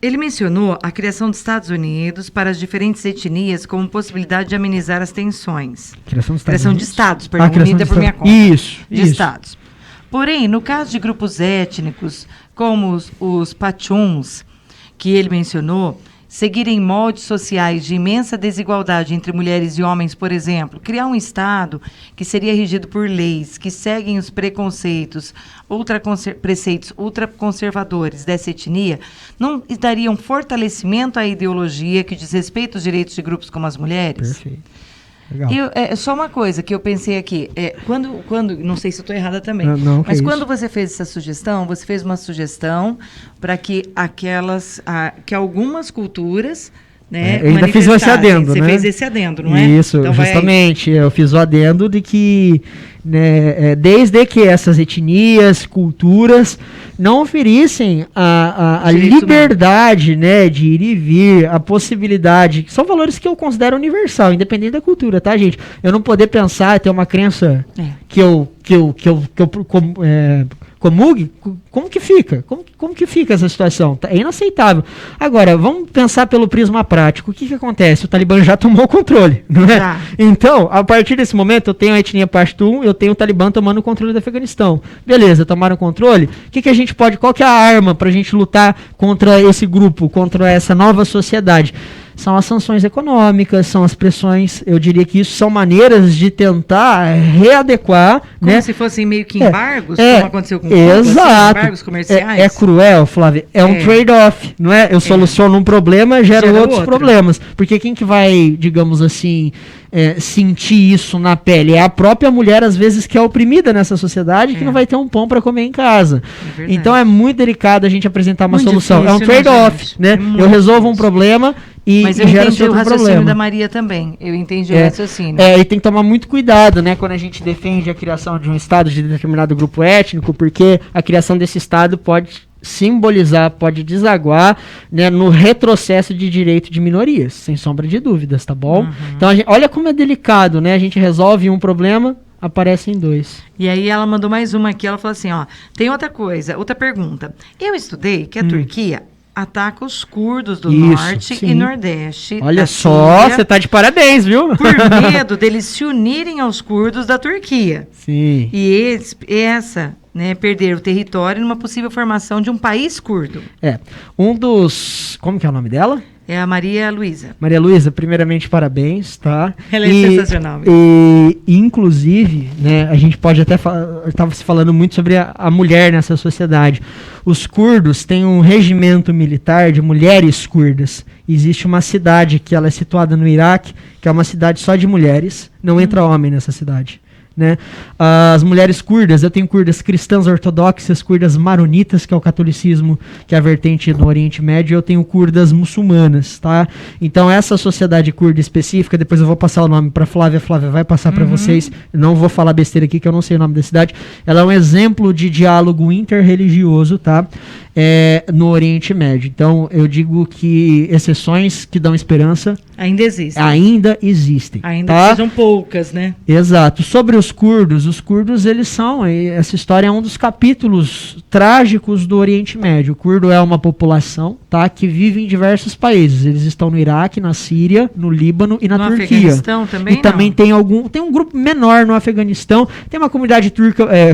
Ele mencionou a criação dos Estados Unidos para as diferentes etnias como possibilidade de amenizar as tensões. Criação de estados, perdão, unida por minha conta. Isso. Estados. Porém, no caso de grupos étnicos, como os Pachuns, que ele mencionou, seguirem moldes sociais de imensa desigualdade entre mulheres e homens, por exemplo, criar um Estado que seria regido por leis que seguem os preceitos ultraconservadores dessa etnia, não daria um fortalecimento à ideologia que diz respeito aos direitos de grupos como as mulheres? Perfeito. Legal. Só uma coisa que eu pensei aqui. Quando não sei se eu estou errada também, não, mas quando você fez essa sugestão, você fez uma sugestão para que que algumas culturas... Né, eu ainda fiz esse adendo, Você né? fez esse adendo, não é? Isso, então, justamente. Eu fiz o adendo de que, né, desde que essas etnias, culturas não oferissem a liberdade, né, de ir e vir, a possibilidade, são valores que eu considero universal, independente da cultura, tá, gente? Eu não poder pensar, ter uma crença que eu comungue, como que fica? Como que fica essa situação? É inaceitável. Agora, vamos pensar pelo prisma prático. O que acontece? O Talibã já tomou o controle, não é? Então, a partir desse momento, eu tenho a etnia Pashtun, eu tenho o Talibã tomando o controle do Afeganistão. Beleza, tomaram o controle. O que a gente pode... Qual que é a arma pra gente lutar contra esse grupo, contra essa nova sociedade? São as sanções econômicas, são as pressões, eu diria que isso são maneiras de tentar readequar... Como né? se fossem meio que embargos, como aconteceu com o Cuba, exato. assim, embargos comerciais. É cruel, Flávia, um trade-off, não é? Eu soluciono um problema, gera outros problemas. Porque quem que vai, digamos assim, sentir isso na pele? É a própria mulher, às vezes, que é oprimida nessa sociedade, que não vai ter um pão para comer em casa. Então é muito delicado a gente apresentar uma solução. Difícil, é um trade-off, né? Eu resolvo um problema... Mas eu entendi o raciocínio da Maria também. Eu entendi o raciocínio. E tem que tomar muito cuidado, né? Quando a gente defende a criação de um Estado de determinado grupo étnico, porque a criação desse Estado pode simbolizar, pode desaguar, né, no retrocesso de direito de minorias, sem sombra de dúvidas, tá bom? Então, olha como é delicado, né? A gente resolve um problema, aparecem dois. E aí ela mandou mais uma aqui, ela falou assim, ó, tem outra coisa, outra pergunta. Eu estudei que a Turquia ataca os curdos do norte e nordeste. Olha só, você tá de parabéns, viu? Por medo deles se unirem aos curdos da Turquia. Sim. E perder o território numa possível formação de um país curdo. Como que é o nome dela? É a Maria Luísa. Maria Luísa, primeiramente, parabéns, tá? Ela é sensacional. Inclusive, né, a gente pode até... Estava se falando muito sobre a mulher nessa sociedade. Os curdos têm um regimento militar de mulheres curdas. Existe uma cidade que ela é situada no Iraque, que é uma cidade só de mulheres. Não entra homem nessa cidade. Né? As mulheres curdas, eu tenho curdas cristãs ortodoxas, curdas maronitas, que é o catolicismo, que é a vertente no Oriente Médio, e eu tenho curdas muçulmanas, tá? Então essa sociedade curda específica, depois eu vou passar o nome para Flávia vai passar para vocês, não vou falar besteira aqui que eu não sei o nome da cidade, ela é um exemplo de diálogo interreligioso, tá? No Oriente Médio. Então eu digo que exceções que dão esperança ainda existem. Ainda tá? Sejam poucas, né? Exato. Sobre os curdos, eles são, essa história é um dos capítulos trágicos do Oriente Médio. O curdo é uma população, tá, que vive em diversos países. Eles estão no Iraque, na Síria, no Líbano e na Turquia. No Afeganistão também? E também tem um grupo menor no Afeganistão. Tem uma comunidade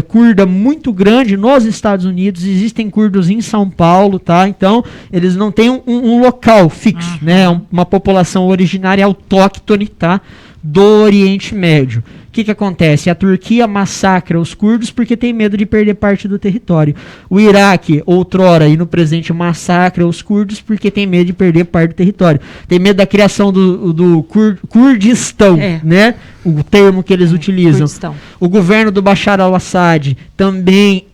curda muito grande nos Estados Unidos. Existem curdos em São Paulo, tá? Então, eles não têm um local fixo, né? Uma população originária autóctone, tá? Do Oriente Médio. O que acontece? A Turquia massacra os curdos porque tem medo de perder parte do território. O Iraque, outrora e no presente, massacra os curdos porque tem medo de perder parte do território. Tem medo da criação do Kurdistão, né? O termo que eles utilizam. Kurdistão. O governo do Bashar al-Assad também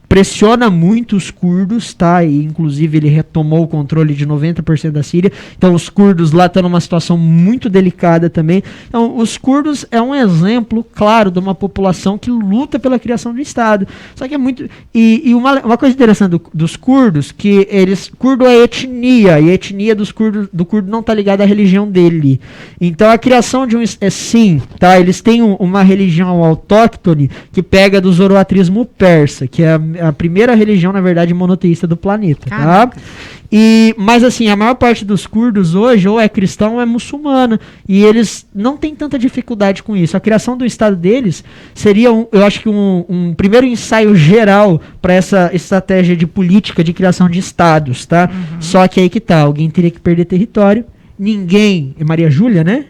pressiona muito os curdos, tá? E inclusive ele retomou o controle de 90% da Síria. Então os curdos lá estão numa situação muito delicada também. Então os curdos é um exemplo claro de uma população que luta pela criação do Estado. Só que é muito... E uma coisa interessante dos curdos, que curdo é etnia, e a etnia do curdo não está ligada à religião dele. Então a criação de tá? Eles têm uma religião autóctone que pega do zoroatrismo persa, que é a primeira religião, na verdade, monoteísta do planeta, tá? Mas assim, a maior parte dos curdos hoje ou é cristão ou é muçulmana, e eles não têm tanta dificuldade com isso. A criação do Estado deles seria, eu acho que um primeiro ensaio geral para essa estratégia de política de criação de Estados, tá? Só que aí que tá, alguém teria que perder território, é Maria Júlia, né?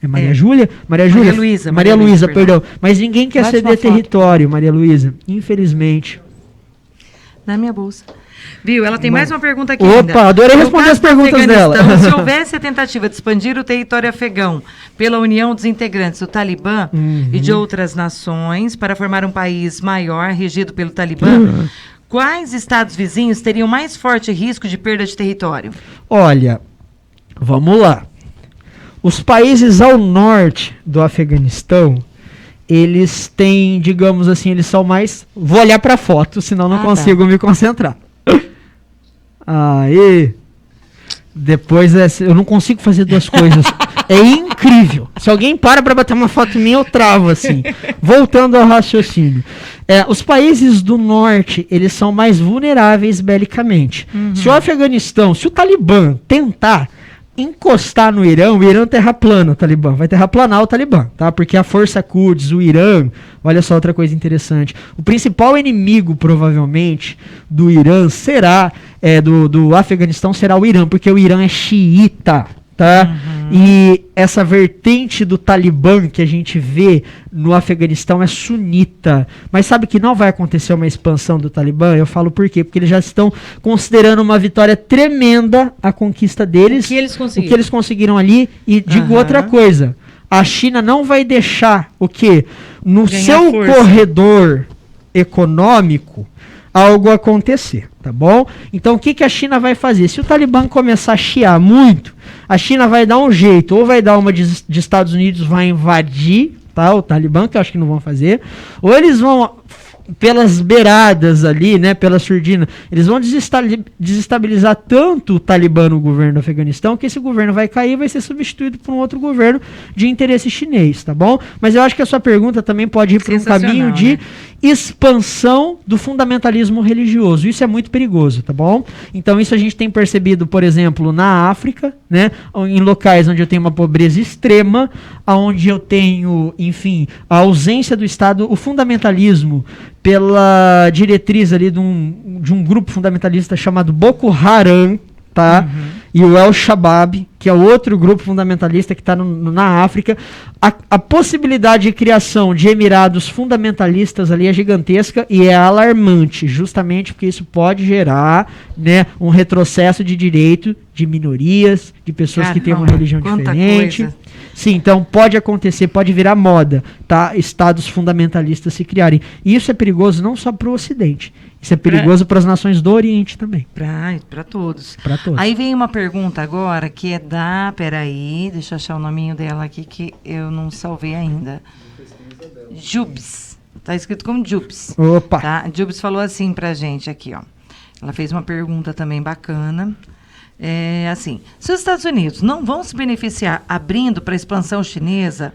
Maria Luísa, perdão. Mas ninguém quer ceder território, Maria Luísa, infelizmente. Na minha bolsa. Viu? Ela tem mais uma pergunta aqui. Opa, ainda. adorei responder as perguntas dela. Se houvesse a tentativa de expandir o território afegão pela união dos integrantes do Talibã e de outras nações para formar um país maior regido pelo Talibã, quais estados vizinhos teriam mais forte risco de perda de território? Olha, vamos lá. Os países ao norte do Afeganistão, eles têm, digamos assim, eles são mais... Vou olhar para a foto, senão não consigo me concentrar. Aí, depois eu não consigo fazer duas coisas. É incrível. Se alguém para bater uma foto minha, eu travo assim. Voltando ao raciocínio. Os países do norte, eles são mais vulneráveis belicamente. Se o Afeganistão, se o Talibã tentar encostar no Irã, o Irã terraplana o Talibã, vai terraplanar o Talibã, tá? Porque a força Quds, o Irã, olha só outra coisa interessante, o principal inimigo, provavelmente, do Irã será, do Afeganistão será o Irã, porque o Irã é xiita, tá? E essa vertente do Talibã que a gente vê no Afeganistão é sunita. Mas sabe que não vai acontecer uma expansão do Talibã? Eu falo por quê? Porque eles já estão considerando uma vitória tremenda a conquista deles. O que eles conseguiram ali. E digo outra coisa. A China não vai deixar o quê? No ganhar seu força. corredor econômico algo acontecer, tá bom? Então o que a China vai fazer? Se o Talibã começar a chiar muito, a China vai dar um jeito, ou vai dar uma de Estados Unidos, vai invadir, tá, o Talibã, que eu acho que não vão fazer, ou eles vão pelas beiradas ali, né, pela surdina, eles vão desestabilizar tanto o Talibã no governo do Afeganistão, que esse governo vai cair e vai ser substituído por um outro governo de interesse chinês, tá bom? Mas eu acho que a sua pergunta também pode ir para um caminho de expansão do fundamentalismo religioso. Isso é muito perigoso, tá bom? Então isso a gente tem percebido, por exemplo, na África, né, em locais onde eu tenho uma pobreza extrema, onde eu tenho, enfim, a ausência do Estado, o fundamentalismo pela diretriz ali de um grupo fundamentalista chamado Boko Haram, tá? E o El Shabab, que é outro grupo fundamentalista que está na África. A possibilidade de criação de emirados fundamentalistas ali é gigantesca e é alarmante, justamente porque isso pode gerar, né, um retrocesso de direito de minorias, de pessoas que têm uma religião diferente. Coisa. Sim, então pode acontecer, pode virar moda, tá? Estados fundamentalistas se criarem. E isso é perigoso não só para o Ocidente, isso é perigoso para as nações do Oriente também. Para todos. Para todos. Aí vem uma pergunta agora que é da... Peraí, deixa eu achar o nominho dela aqui que eu não salvei ainda. Jubes. Tá escrito como Jubes. Opa! Tá? Jubes falou assim pra gente aqui, ó. Ela fez uma pergunta também bacana. Assim, se os Estados Unidos não vão se beneficiar abrindo para a expansão chinesa,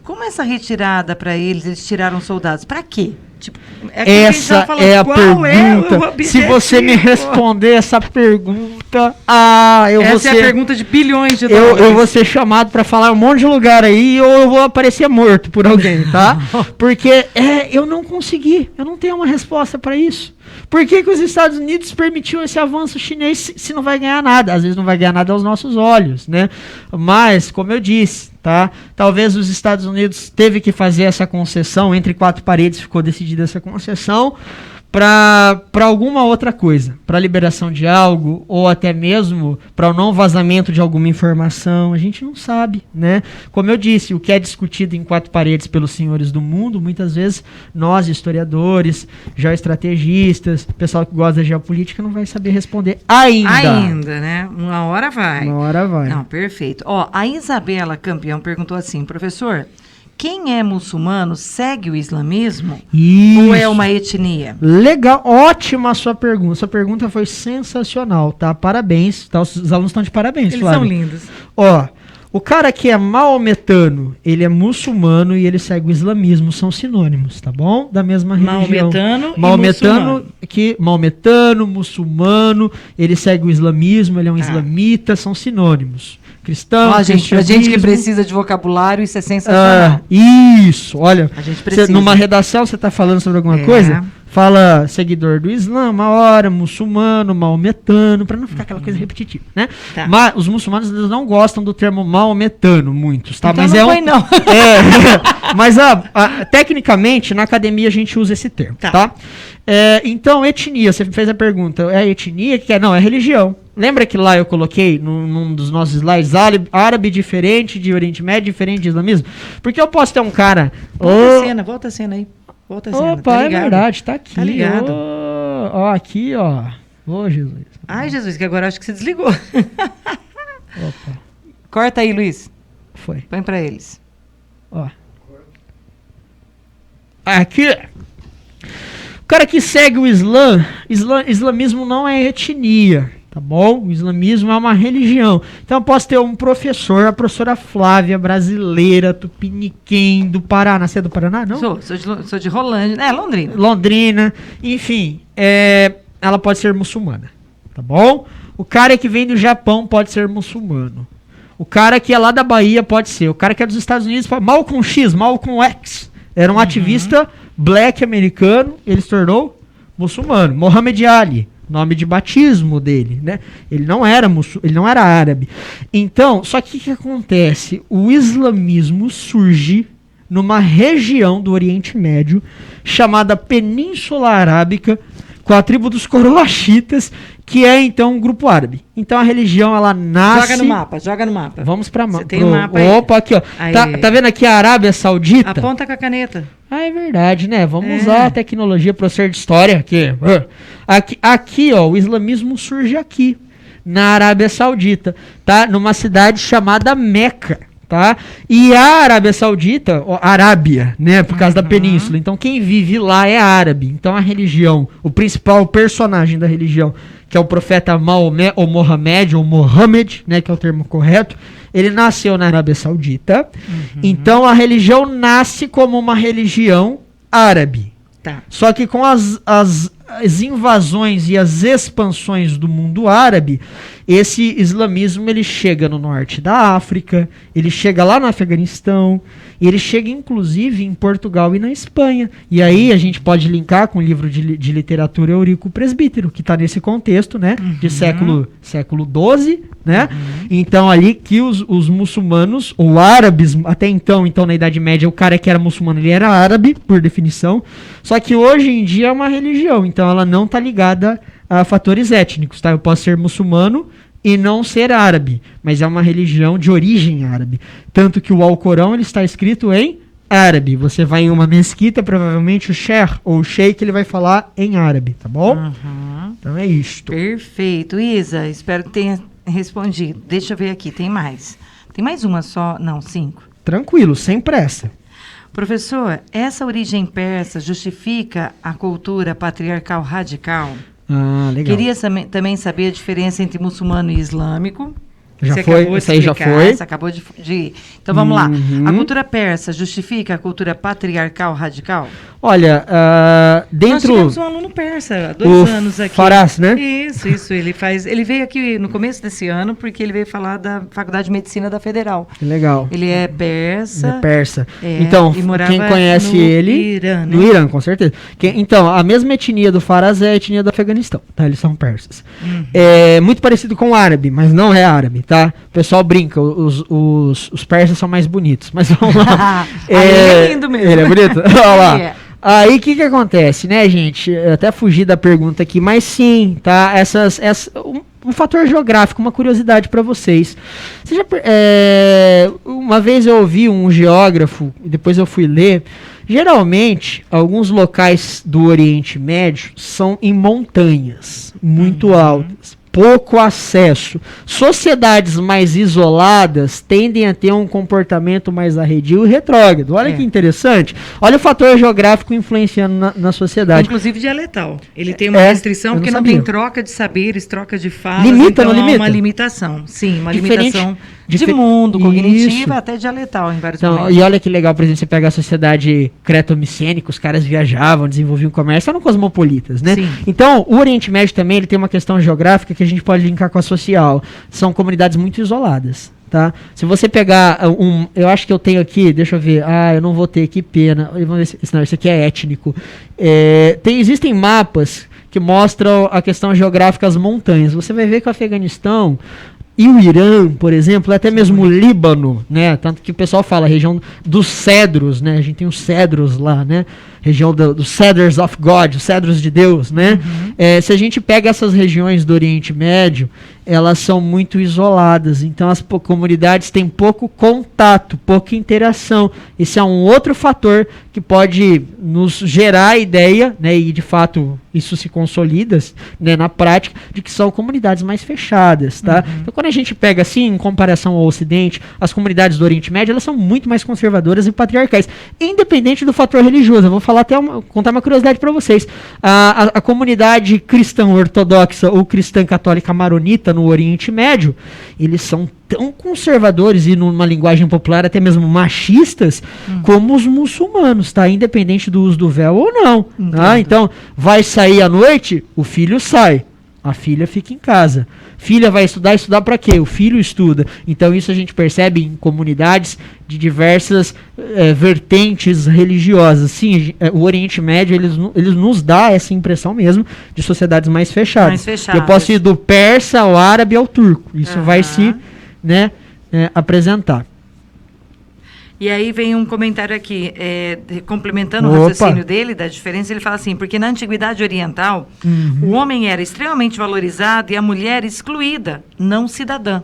como essa retirada para eles tiraram soldados? Para quê? Tipo, essa é a pergunta. Se você me responder essa pergunta, essa é a pergunta de bilhões de dólares. Eu vou ser chamado para falar um monte de lugar aí ou eu vou aparecer morto por alguém, tá? Porque eu não consegui, eu não tenho uma resposta para isso. Por que os Estados Unidos permitiu esse avanço chinês se não vai ganhar nada? Às vezes não vai ganhar nada aos nossos olhos, né? Mas, como eu disse, tá? Talvez os Estados Unidos teve que fazer essa concessão, entre quatro paredes ficou decidida essa concessão, para alguma outra coisa, para liberação de algo, ou até mesmo para o não vazamento de alguma informação, a gente não sabe, né? Como eu disse, o que é discutido em quatro paredes pelos senhores do mundo, muitas vezes nós, historiadores, geoestrategistas, pessoal que gosta da geopolítica, não vai saber responder ainda, né? Uma hora vai. Não, perfeito. Ó, a Isabela Campeão perguntou assim, professor, quem é muçulmano segue o islamismo? Isso. Ou é uma etnia? Legal, ótima a sua pergunta. Sua pergunta foi sensacional, tá? Parabéns, tá? Os alunos estão de parabéns, Eles Flávio. são lindos. Ó, o cara que é maometano, ele é muçulmano e ele segue o islamismo, são sinônimos, tá bom? Da mesma religião. Maometano, muçulmano, ele segue o islamismo, ele é um islamita, são sinônimos. Cristão, pra gente que precisa de vocabulário, isso é sensacional. Isso, olha, a gente precisa. Numa redação você está falando sobre alguma coisa? fala seguidor do Islã, uma hora muçulmano, maometano, para não ficar aquela coisa repetitiva, né? Tá. Mas os muçulmanos eles não gostam do termo maometano, muitos, tá? Então Mas não é põe, não. mas tecnicamente na academia a gente usa esse termo, tá? Então, etnia, você fez a pergunta, é etnia? Que é? Não, é religião. Lembra que lá eu coloquei num dos nossos slides, árabe diferente de Oriente Médio, diferente de islamismo? Porque eu posso ter um cara... Volta a cena aí. Volta a cena. Opa, Tá é verdade, tá aqui. Tá ligado. Ó, aqui, ó. Ô, Jesus. Ai, Jesus, que agora acho que você desligou. Opa, Corta aí, Luiz. foi. Põe pra eles. Ó. Aqui... O cara que segue o islamismo não é etnia, tá bom? O islamismo é uma religião. Então eu posso ter um professor, a professora Flávia, brasileira, tupiniquim, do Paraná. Você é do Paraná, não? Sou de Rolândia. Londrina. Londrina, enfim, ela pode ser muçulmana, tá bom? O cara que vem do Japão pode ser muçulmano. O cara que é lá da Bahia pode ser. O cara que é dos Estados Unidos, Malcolm X, era um ativista black americano, ele se tornou muçulmano. Muhammad Ali, nome de batismo dele, né? Ele não era árabe. Então, só que o que acontece? O islamismo surge numa região do Oriente Médio chamada Península Arábica, com a tribo dos Coroachitas, que é então um grupo árabe. Então a religião ela nasce... Joga no mapa. Vamos pra Você tem um mapa aí. Opa, aqui ó. Tá vendo aqui a Arábia Saudita? Aponta com a caneta. Ah, é verdade, né? Vamos usar a tecnologia, professor de história aqui, ó, o islamismo surge aqui, na Arábia Saudita, tá? Numa cidade chamada Meca, tá? E a Arábia Saudita, Arábia, né? Por causa da península. Então quem vive lá é árabe. Então a religião, o principal personagem da religião, que é o profeta Maomé, ou Mohamed, ou Mohammed, né? Que é o termo correto. Ele nasceu na Arábia Saudita. Então a religião nasce como uma religião árabe. Tá. Só que com as invasões e as expansões do mundo árabe, esse islamismo ele chega no norte da África, ele chega lá no Afeganistão, e ele chega inclusive em Portugal e na Espanha. E aí a gente pode linkar com o livro de literatura Eurico Presbítero, que está nesse contexto, né, de século XII, né? Então ali que os muçulmanos, ou árabes, até então na Idade Média, o cara que era muçulmano, ele era árabe, por definição, só que hoje em dia é uma religião, então ela não está ligada a fatores étnicos, tá? Eu posso ser muçulmano e não ser árabe, mas é uma religião de origem árabe. Tanto que o Alcorão ele está escrito em árabe. Você vai em uma mesquita, provavelmente o sheikh ou o sheik ele vai falar em árabe, tá bom? Então é isto. Perfeito. Isa, espero que tenha respondido. Deixa eu ver aqui, tem mais. Tem mais uma só? Não, 5. Tranquilo, sem pressa. Professor, essa origem persa justifica a cultura patriarcal radical? Ah, legal. Queria também saber a diferença entre muçulmano e islâmico. Já foi, isso aí já foi. Você acabou de... Então vamos lá. A cultura persa justifica a cultura patriarcal radical? Olha, dentro... Nós tivemos um aluno persa há 2 anos aqui. Farás, né? Isso. Ele veio aqui no começo desse ano porque ele veio falar da Faculdade de Medicina da Federal. Que legal. Ele é persa. Então, quem conhece ele... Irã, né? No Irã, com certeza. Então, a mesma etnia do Farás é a etnia do Afeganistão, tá? Eles são persas. É muito parecido com o árabe, mas não é árabe, tá? O pessoal brinca, os persas são mais bonitos, mas vamos lá. Ele é lindo mesmo. Ele é bonito? Olha lá. Aí o que acontece, né, gente? Eu até fugi da pergunta aqui, mas sim, tá? Um fator geográfico, uma curiosidade para vocês. Uma vez eu ouvi um geógrafo, e depois eu fui ler. Geralmente, alguns locais do Oriente Médio são em montanhas muito altas. Pouco acesso. Sociedades mais isoladas tendem a ter um comportamento mais arredio e retrógrado. Olha que interessante. Olha o fator geográfico influenciando na sociedade. Inclusive dialetal. Ele tem uma restrição porque não tem troca de saberes, troca de falas. Limita, então não limita? Uma limitação. Sim, uma Diferente, limitação de mundo, cognitiva, até dialetal em vários momentos. E olha que legal, por exemplo, você pega a sociedade creto-micênica, os caras viajavam, desenvolviam comércio, eram cosmopolitas, né? Sim. Então, o Oriente Médio também ele tem uma questão geográfica que a gente pode linkar com a social. São comunidades muito isoladas. Tá? Se você pegar eu acho que eu tenho aqui, deixa eu ver, eu não vou ter, que pena, vamos ver se, não, isso aqui é étnico. Existem mapas que mostram a questão geográfica das montanhas. Você vai ver que o Afeganistão e o Irã, por exemplo, até mesmo o Líbano, né? Tanto que o pessoal fala a região dos cedros, né? A gente tem os cedros lá, né? Região dos Cedars of God, os cedros de Deus, né? Se a gente pega essas regiões do Oriente Médio, elas são muito isoladas, então as comunidades têm pouco contato, pouca interação. Esse é um outro fator que pode nos gerar a ideia, né, e de fato isso se consolida, né, na prática, de que são comunidades mais fechadas, tá? Então quando a gente pega assim, em comparação ao Ocidente, as comunidades do Oriente Médio, elas são muito mais conservadoras e patriarcais, independente do fator religioso. Eu vou falar contar uma curiosidade para vocês. A comunidade cristã ortodoxa ou cristã católica maronita no Oriente Médio, eles são tão conservadores e, numa linguagem popular, até mesmo machistas, como os muçulmanos, tá? Independente do uso do véu ou não. Tá? Então, vai sair à noite, o filho sai. A filha fica em casa. Filha vai estudar para quê? O filho estuda. Então isso a gente percebe em comunidades de diversas vertentes religiosas. Sim, o Oriente Médio, eles nos dá essa impressão mesmo de sociedades mais fechadas. Eu posso ir do persa ao árabe ao turco. Isso vai se, né, apresentar. E aí vem um comentário aqui, complementando o raciocínio dele, da diferença, ele fala assim, porque na Antiguidade Oriental, o homem era extremamente valorizado e a mulher excluída, não cidadã.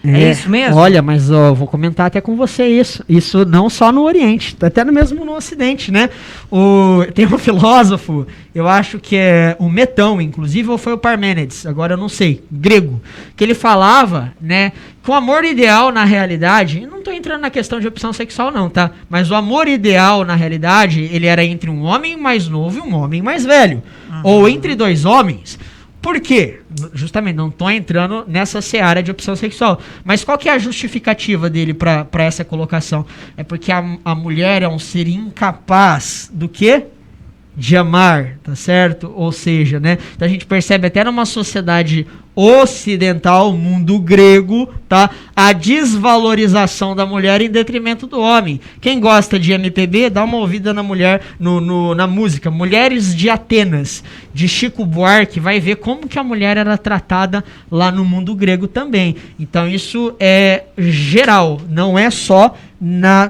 É isso mesmo? Olha, mas vou comentar até com você isso. Isso não só no Oriente, até mesmo no Ocidente, né? Tem um filósofo, eu acho que é o Metão, inclusive, ou foi o Parmênides, agora eu não sei, grego, que ele falava, né, que o amor ideal na realidade, eu não estou entrando na questão de opção sexual não, tá? Mas o amor ideal na realidade, ele era entre um homem mais novo e um homem mais velho, ou entre dois homens. Por quê? Justamente, não estou entrando nessa seara de opção sexual. Mas qual que é a justificativa dele para essa colocação? É porque a mulher é um ser incapaz do quê? De amar, tá certo? Ou seja, né? Então a gente percebe até numa sociedade ocidental, mundo grego, tá? A desvalorização da mulher em detrimento do homem. Quem gosta de MPB, dá uma ouvida na mulher, na música Mulheres de Atenas, de Chico Buarque, vai ver como que a mulher era tratada lá no mundo grego também. Então isso é geral, não é só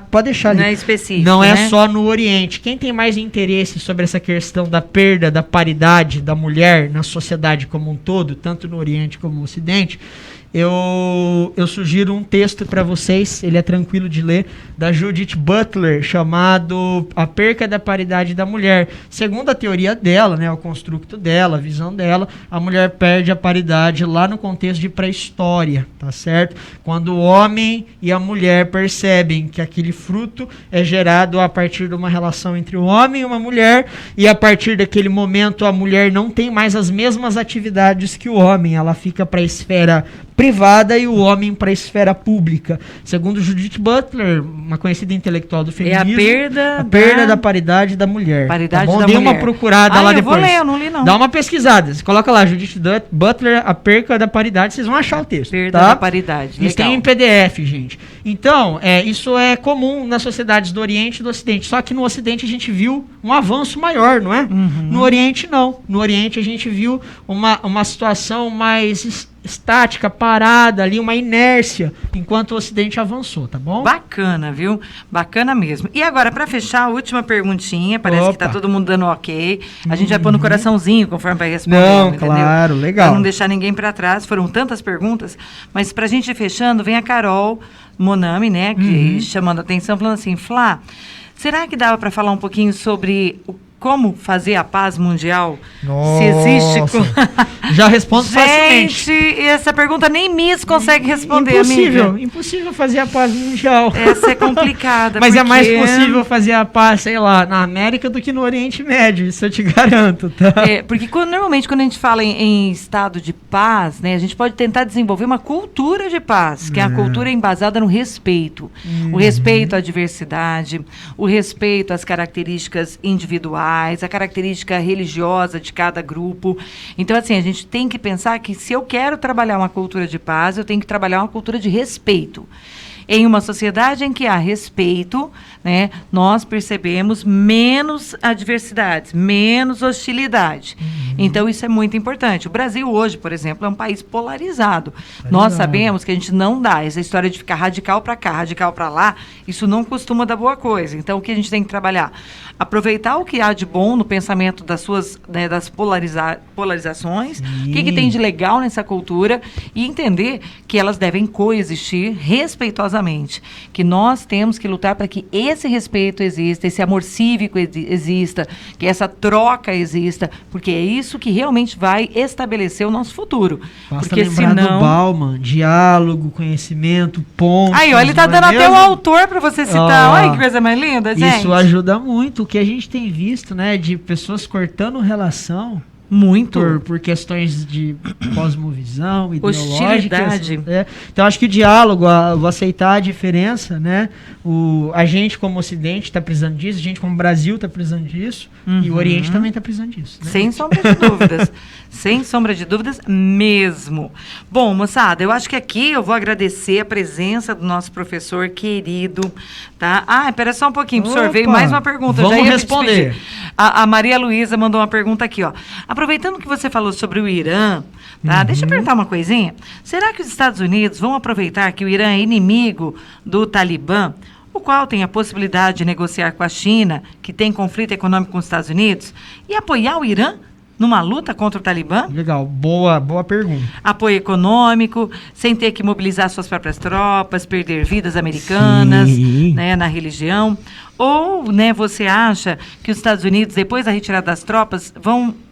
pode deixar ali. Não é específico, não é né? só no Oriente. Quem tem mais interesse sobre essa questão da perda da paridade da mulher na sociedade como um todo, tanto no Oriente como no Ocidente, eu sugiro um texto para vocês, ele é tranquilo de ler, da Judith Butler, chamado A Perca da Paridade da Mulher. Segundo a teoria dela, né, o construto dela, a visão dela, a mulher perde a paridade lá no contexto de pré-história, tá certo? Quando o homem e a mulher percebem que aquele fruto é gerado a partir de uma relação entre o homem e uma mulher, e a partir daquele momento a mulher não tem mais as mesmas atividades que o homem, ela fica para a esfera privada e o homem para a esfera pública. Segundo Judith Butler, uma conhecida intelectual do feminismo, a perda da paridade da mulher. Paridade tá bom? da Dê mulher. uma procurada lá depois. Eu vou ler, eu não li não. Dá uma pesquisada. Você coloca lá, Judith Butler, a perca da paridade, vocês vão achar o texto. Perda tá? da paridade. Isso tem em PDF, gente. Então, isso é comum nas sociedades do Oriente e do Ocidente. Só que no Ocidente a gente viu um avanço maior, não é? No Oriente, não. No Oriente a gente viu uma situação mais estática, parada ali, uma inércia, enquanto o Ocidente avançou, tá bom? Bacana, viu? Bacana mesmo. E agora, para fechar, a última perguntinha, parece que tá todo mundo dando ok. A gente vai pôr no coraçãozinho, conforme vai respondendo, não, entendeu? Claro, legal. Para não deixar ninguém para trás, foram tantas perguntas, mas pra gente ir fechando, vem a Carol Monami, né, que chamando a atenção, falando assim, Flá, será que dava para falar um pouquinho sobre como fazer a paz mundial? Nossa. Se existe... Já respondo facilmente. Gente, essa pergunta nem Miss consegue responder, amiga. Impossível fazer a paz mundial. Essa é complicada. Mas é mais possível fazer a paz, sei lá, na América do que no Oriente Médio, isso eu te garanto, tá? Porque normalmente quando a gente fala em estado de paz, né, a gente pode tentar desenvolver uma cultura de paz, que é a cultura embasada no respeito. O respeito à diversidade, o respeito às características individuais, culturais, a característica religiosa de cada grupo. Então, assim, a gente tem que pensar que se eu quero trabalhar uma cultura de paz, eu tenho que trabalhar uma cultura de respeito. Em uma sociedade em que há respeito, né, nós percebemos menos adversidades, menos hostilidade. Então, isso é muito importante. O Brasil hoje, por exemplo, é um país polarizado. Nós sabemos que a gente não dá essa história de ficar radical para cá, radical para lá, isso não costuma dar boa coisa. Então, o que a gente tem que trabalhar? Aproveitar o que há de bom no pensamento das suas, né, das polarizações, o que tem de legal nessa cultura e entender que elas devem coexistir respeitosamente. Que nós temos que lutar para que esse respeito exista, esse amor cívico exista, que essa troca exista, porque é isso que realmente vai estabelecer o nosso futuro. Basta porque lembrar senão... do Bauman, diálogo, conhecimento, pontos. Aí, ó, ele tá dando até o autor para você citar. Olha que coisa mais linda, gente. Isso ajuda muito. O que a gente tem visto, né, de pessoas cortando relação muito por questões de cosmovisão, ideológicas. Hostilidade. Né? Então, acho que o diálogo, o aceitar a diferença, né? A gente como Ocidente está precisando disso, a gente como Brasil está precisando disso, e o Oriente também está precisando disso. Né? Sem sombra de dúvidas. Sem sombra de dúvidas mesmo. Bom, moçada, eu acho que aqui eu vou agradecer a presença do nosso professor querido, tá? Ah, espera só um pouquinho, professor, veio mais uma pergunta. Vamos já ia responder. A Maria Luísa mandou uma pergunta aqui, ó. Aproveitando que você falou sobre o Irã, tá? Deixa eu perguntar uma coisinha. Será que os Estados Unidos vão aproveitar que o Irã é inimigo do Talibã, o qual tem a possibilidade de negociar com a China, que tem conflito econômico com os Estados Unidos, e apoiar o Irã numa luta contra o Talibã? Legal, boa pergunta. Apoio econômico, sem ter que mobilizar suas próprias tropas, perder vidas americanas, né, na religião. Ou, né, você acha que os Estados Unidos, depois da retirada das tropas,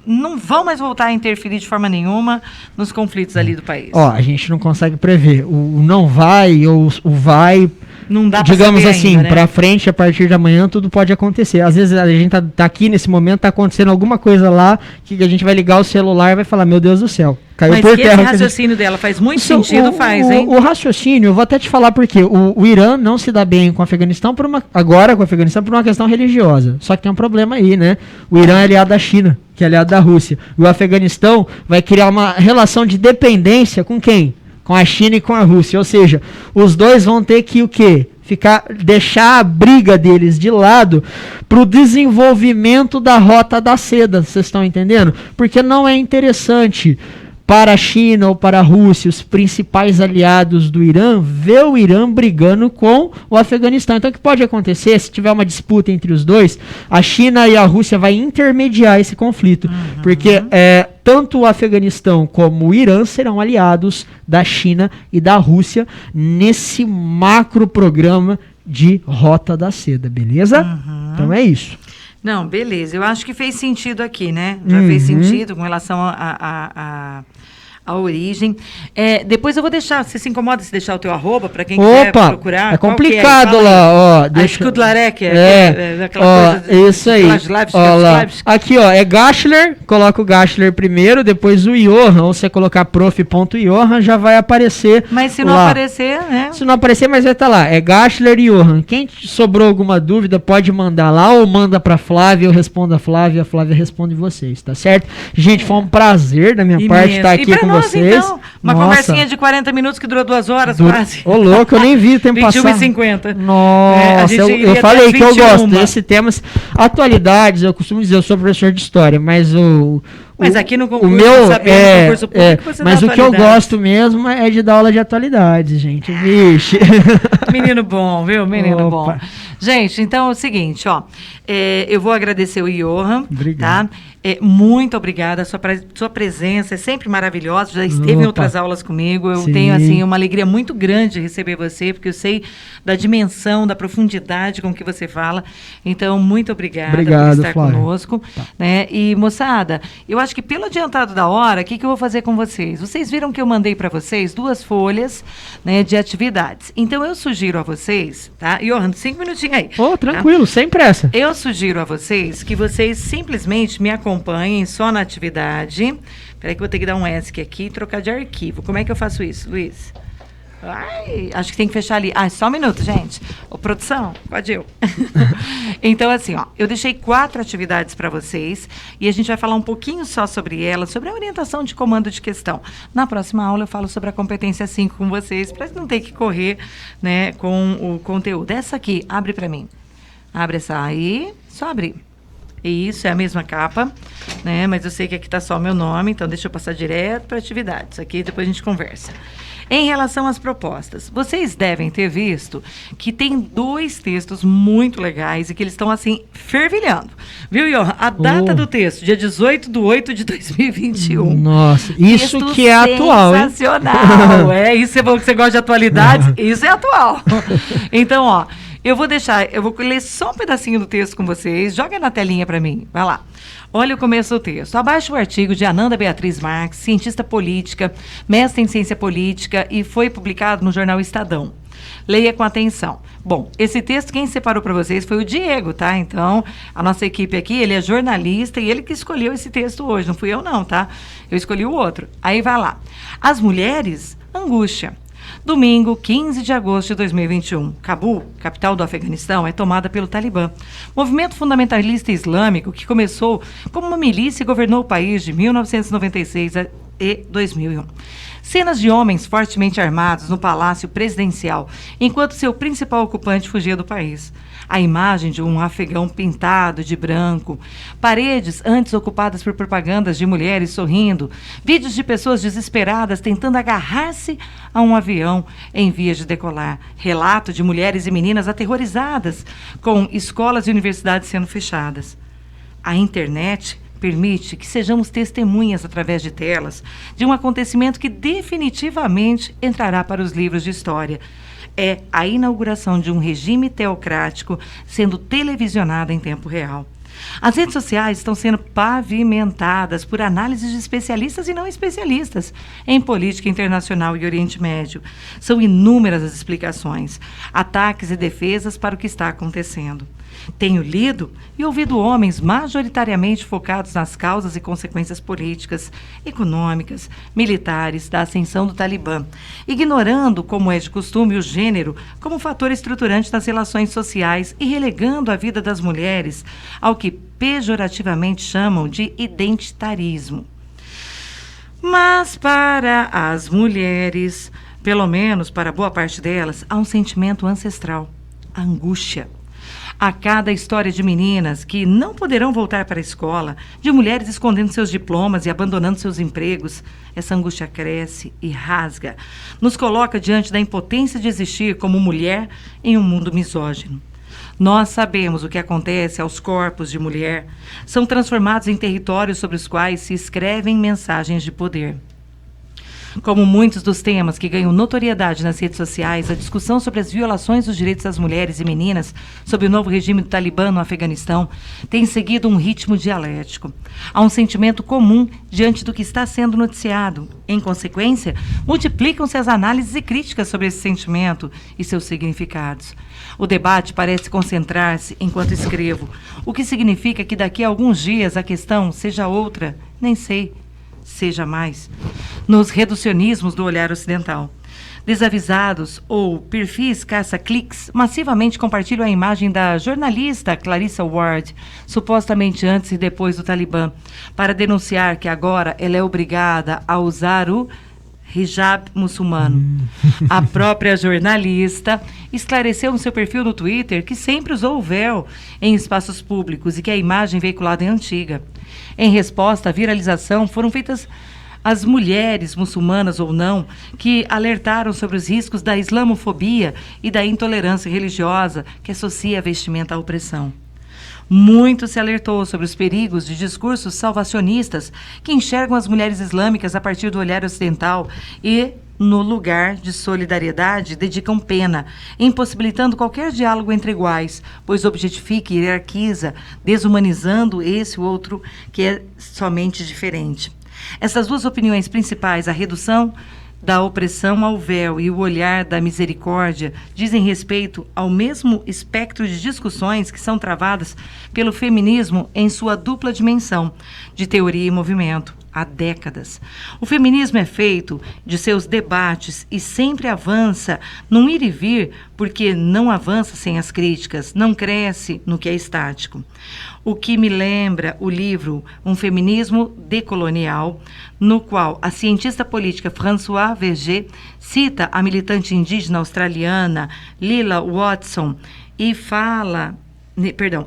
não vão mais voltar a interferir de forma nenhuma nos conflitos ali do país? Ó, a gente não consegue prever. O não vai ou o vai... Não dá pra digamos saber assim, ainda, né? pra frente, a partir de amanhã, tudo pode acontecer. Às vezes a gente tá aqui nesse momento, tá acontecendo alguma coisa lá, que a gente vai ligar o celular e vai falar, meu Deus do céu, caiu Mas por que terra. esse raciocínio dela faz muito sentido, hein? O raciocínio, eu vou até te falar porque o Irã não se dá bem com o Afeganistão agora com o Afeganistão por uma questão religiosa. Só que tem um problema aí, né? O Irã é aliado da China, que é aliado da Rússia. E o Afeganistão vai criar uma relação de dependência com quem? Com a China e com a Rússia. Ou seja, os dois vão ter que o quê? Deixar a briga deles de lado para o desenvolvimento da Rota da Seda, vocês estão entendendo? Porque não é interessante para a China ou para a Rússia, os principais aliados do Irã, ver o Irã brigando com o Afeganistão. Então o que pode acontecer, se tiver uma disputa entre os dois, a China e a Rússia vai intermediar esse conflito, porque tanto o Afeganistão como o Irã serão aliados da China e da Rússia nesse macro programa de Rota da Seda, beleza? Então é isso. Não, beleza. Eu acho que fez sentido aqui, né? Já fez sentido com relação a origem. Depois eu vou deixar, você se incomoda se deixar o teu arroba para quem quiser procurar? É complicado lá, ó. Deixa Skudlarek, aquela coisa. Isso aí. Ó, lá. Aqui, ó, é Gashler, coloca o Gashler primeiro, depois o Johan, ou você colocar prof.johan, já vai aparecer. Mas se não lá. aparecer, né? Se não aparecer, mas vai estar lá. É Gashler e Johan. Quem sobrou alguma dúvida, pode mandar lá ou manda pra Flávia, eu respondo a Flávia responde vocês, tá certo? Gente, foi um prazer da minha parte estar aqui com vocês. Então, uma conversinha de 40 minutos que durou 2 horas quase. Ô, louco, eu nem vi o tempo passar. 21h50. Nossa, eu falei que eu gosto desse tema. Atualidades, eu costumo dizer, eu sou professor de história, mas mas aqui no concurso, concurso público, você mas o que eu gosto mesmo é de dar aula de atualidades, gente. Vixe. Menino bom, viu? Menino bom. Gente, então é o seguinte, ó. Eu vou agradecer o Johan. Obrigado. Tá? Muito obrigada. Sua presença é sempre maravilhosa. Já esteve em outras aulas comigo. Eu tenho, assim, uma alegria muito grande de receber você, porque eu sei da dimensão, da profundidade com que você fala. Então, muito obrigada por estar conosco. Tá. Né? E, moçada, eu acho que pelo adiantado da hora, o que eu vou fazer com vocês? Vocês viram que eu mandei para vocês 2 folhas, né, de atividades. Então, eu sugiro a vocês, tá? Johan, 5 minutinhos aí. Tranquilo, tá? sem pressa. Eu sugiro a vocês que vocês simplesmente me acompanhem só na atividade. Peraí que eu vou ter que dar um ESC aqui e trocar de arquivo. Como é que eu faço isso, Luiz? Ai, acho que tem que fechar ali. Só um minuto, gente. Ô, produção, pode eu. Então, assim, ó, eu deixei 4 atividades para vocês e a gente vai falar um pouquinho só sobre elas, sobre a orientação de comando de questão. Na próxima aula eu falo sobre a competência 5 com vocês, para não ter que correr, né, com o conteúdo. Essa aqui, abre para mim. Abre essa aí, só abrir. Isso, é a mesma capa, né? Mas eu sei que aqui está só o meu nome, então deixa eu passar direto para atividades. Aqui depois a gente conversa. Em relação às propostas, vocês devem ter visto que tem 2 textos muito legais e que eles estão, assim, fervilhando. Viu, Johan? A data do texto, dia 18/8/2021. Nossa, isso texto que é atual, hein? Sensacional. Isso é bom que você gosta de atualidades, isso é atual. Então, ó, eu vou ler só um pedacinho do texto com vocês. Joga na telinha para mim. Vai lá. Olha o começo do texto. Abaixo o artigo de Ananda Beatriz Marques, cientista política, mestre em ciência política e foi publicado no jornal Estadão. Leia com atenção. Bom, esse texto quem separou para vocês foi o Diego, tá? Então, a nossa equipe aqui, ele é jornalista e ele que escolheu esse texto hoje. Não fui eu não, tá? Eu escolhi o outro. Aí vai lá. As mulheres, angústia. Domingo, 15 de agosto de 2021, Cabul, capital do Afeganistão, é tomada pelo Talibã, movimento fundamentalista islâmico que começou como uma milícia e governou o país de 1996 e 2001. Cenas de homens fortemente armados no palácio presidencial, enquanto seu principal ocupante fugia do país. A imagem de um afegão pintado de branco, paredes antes ocupadas por propagandas de mulheres sorrindo, vídeos de pessoas desesperadas tentando agarrar-se a um avião em vias de decolar, relato de mulheres e meninas aterrorizadas com escolas e universidades sendo fechadas. A internet permite que sejamos testemunhas através de telas de um acontecimento que definitivamente entrará para os livros de história. É a inauguração de um regime teocrático sendo televisionado em tempo real. As redes sociais estão sendo pavimentadas por análises de especialistas e não especialistas em política internacional e Oriente Médio. São inúmeras as explicações, ataques e defesas para o que está acontecendo. Tenho lido e ouvido homens majoritariamente focados nas causas e consequências políticas, econômicas, militares da ascensão do Talibã, ignorando, como é de costume, o gênero como fator estruturante das relações sociais e relegando a vida das mulheres ao que pejorativamente chamam de identitarismo. Mas para as mulheres, pelo menos para boa parte delas, há um sentimento ancestral, a angústia. A cada história de meninas que não poderão voltar para a escola, de mulheres escondendo seus diplomas e abandonando seus empregos, essa angústia cresce e rasga. Nos coloca diante da impotência de existir como mulher em um mundo misógino. Nós sabemos o que acontece aos corpos de mulher. São transformados em territórios sobre os quais se escrevem mensagens de poder. Como muitos dos temas que ganham notoriedade nas redes sociais, a discussão sobre as violações dos direitos das mulheres e meninas sob o novo regime do Talibã no Afeganistão tem seguido um ritmo dialético. Há um sentimento comum diante do que está sendo noticiado. Em consequência, multiplicam-se as análises e críticas sobre esse sentimento e seus significados. O debate parece concentrar-se enquanto escrevo, o que significa que daqui a alguns dias a questão seja outra, nem sei. Seja mais, nos reducionismos do olhar ocidental. Desavisados ou perfis caça-cliques massivamente compartilham a imagem da jornalista Clarissa Ward, supostamente antes e depois do Talibã, para denunciar que agora ela é obrigada a usar o hijab muçulmano. A própria jornalista esclareceu no seu perfil no Twitter que sempre usou o véu em espaços públicos e que a imagem veiculada é antiga. Em resposta à viralização, foram feitas as mulheres, muçulmanas ou não, que alertaram sobre os riscos da islamofobia e da intolerância religiosa que associa a vestimenta à opressão. Muito se alertou sobre os perigos de discursos salvacionistas que enxergam as mulheres islâmicas a partir do olhar ocidental e, no lugar de solidariedade, dedicam pena, impossibilitando qualquer diálogo entre iguais, pois objetifica e hierarquiza, desumanizando esse ou outro que é somente diferente. Essas duas opiniões principais, a redução da opressão ao véu e o olhar da misericórdia, dizem respeito ao mesmo espectro de discussões que são travadas pelo feminismo em sua dupla dimensão, de teoria e movimento. há décadas. O feminismo é feito de seus debates e sempre avança num ir e vir, porque não avança sem as críticas, não cresce no que é estático. O que me lembra o livro Um Feminismo Decolonial, no qual a cientista política Françoise Verger cita a militante indígena australiana Lila Watson e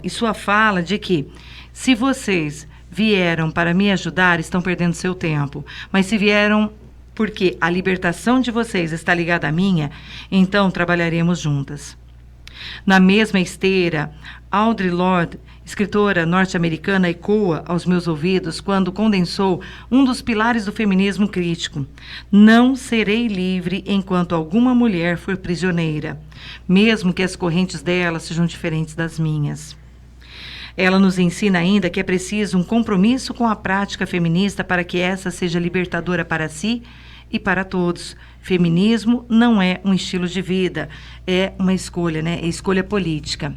sua fala de que se vocês vieram para me ajudar, estão perdendo seu tempo. Mas se vieram porque a libertação de vocês está ligada à minha, então trabalharemos juntas. Na mesma esteira, Audre Lorde, escritora norte-americana, ecoa aos meus ouvidos quando condensou um dos pilares do feminismo crítico. Não serei livre enquanto alguma mulher for prisioneira, mesmo que as correntes dela sejam diferentes das minhas. Ela nos ensina ainda que é preciso um compromisso com a prática feminista para que essa seja libertadora para si e para todos. Feminismo não é um estilo de vida, é uma escolha, né? É escolha política.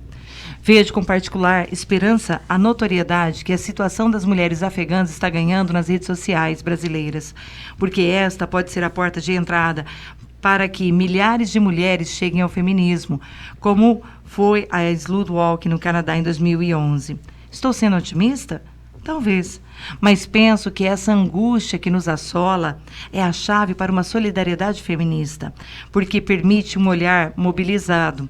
Vejo com particular esperança a notoriedade que a situação das mulheres afegãs está ganhando nas redes sociais brasileiras, porque esta pode ser a porta de entrada para que milhares de mulheres cheguem ao feminismo, como foi a Sludwalk no Canadá em 2011. Estou sendo otimista? Talvez. Mas penso que essa angústia que nos assola é a chave para uma solidariedade feminista, porque permite um olhar mobilizado.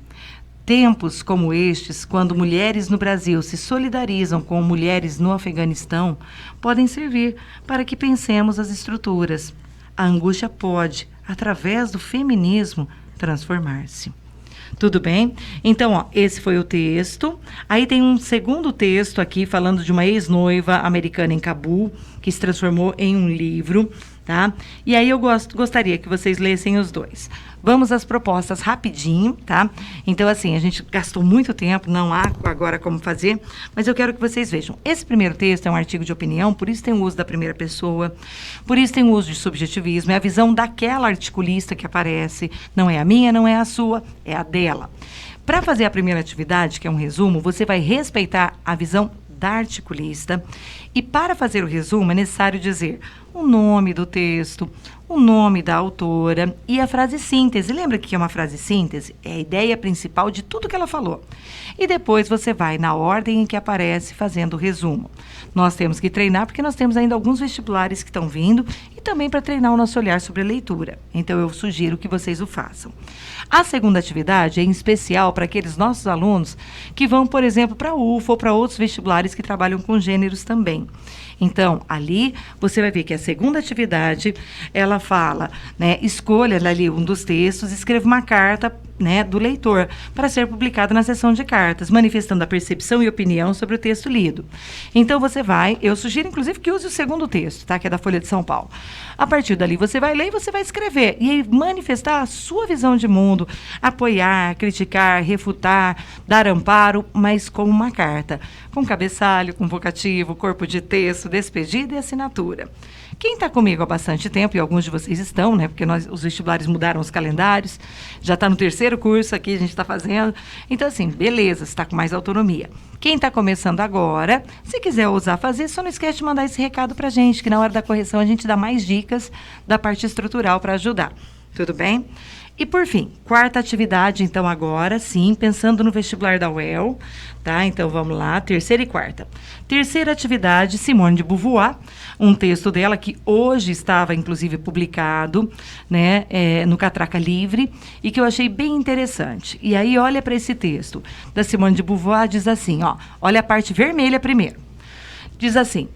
Tempos como estes, quando mulheres no Brasil se solidarizam com mulheres no Afeganistão, podem servir para que pensemos as estruturas. A angústia pode, através do feminismo, transformar-se. Tudo bem? Então, esse foi o texto. Aí tem um segundo texto aqui falando de uma ex-noiva americana em Cabul, que se transformou em um livro, tá? E aí eu gostaria que vocês lessem os dois. Vamos às propostas rapidinho, tá? Então, assim, a gente gastou muito tempo, não há agora como fazer, mas eu quero que vocês vejam. Esse primeiro texto é um artigo de opinião, por isso tem o uso da primeira pessoa, por isso tem o uso de subjetivismo, é a visão daquela articulista que aparece, não é a minha, não é a sua, é a dela. Para fazer a primeira atividade, que é um resumo, você vai respeitar a visão da articulista e para fazer o resumo é necessário dizer o nome do texto, o nome da autora e a frase síntese. Lembra que é uma frase síntese? É a ideia principal de tudo que ela falou. E depois você vai na ordem em que aparece fazendo o resumo. Nós temos que treinar porque nós temos ainda alguns vestibulares que estão vindo e também para treinar o nosso olhar sobre a leitura. Então eu sugiro que vocês o façam. A segunda atividade é em especial para aqueles nossos alunos que vão, por exemplo, para a UFA ou para outros vestibulares que trabalham com gêneros também. Então, ali, você vai ver que a segunda atividade, ela fala, né, escolha ali um dos textos, escreva uma carta, né, do leitor, para ser publicada na seção de cartas, manifestando a percepção e opinião sobre o texto lido. Então, você vai, eu sugiro, inclusive, que use o segundo texto, tá, que é da Folha de São Paulo. A partir dali, você vai ler e você vai escrever, e manifestar a sua visão de mundo, apoiar, criticar, refutar, dar amparo, mas como uma carta, com cabeçalho, com vocativo, corpo de texto, despedida e assinatura. Quem está comigo há bastante tempo, e alguns de vocês estão, né? Porque os vestibulares mudaram os calendários, já está no terceiro curso aqui, a gente está fazendo. Então, assim, beleza, você está com mais autonomia. Quem está começando agora, se quiser ousar fazer, só não esquece de mandar esse recado para a gente, que na hora da correção a gente dá mais dicas da parte estrutural para ajudar. Tudo bem? E, por fim, quarta atividade, então, agora, sim, pensando no vestibular da UEL, tá? Então, vamos lá, terceira e quarta. Terceira atividade, Simone de Beauvoir, um texto dela que hoje estava, inclusive, publicado, né, no Catraca Livre, e que eu achei bem interessante. E aí, olha para esse texto da Simone de Beauvoir, diz assim, ó, olha a parte vermelha primeiro. Diz assim: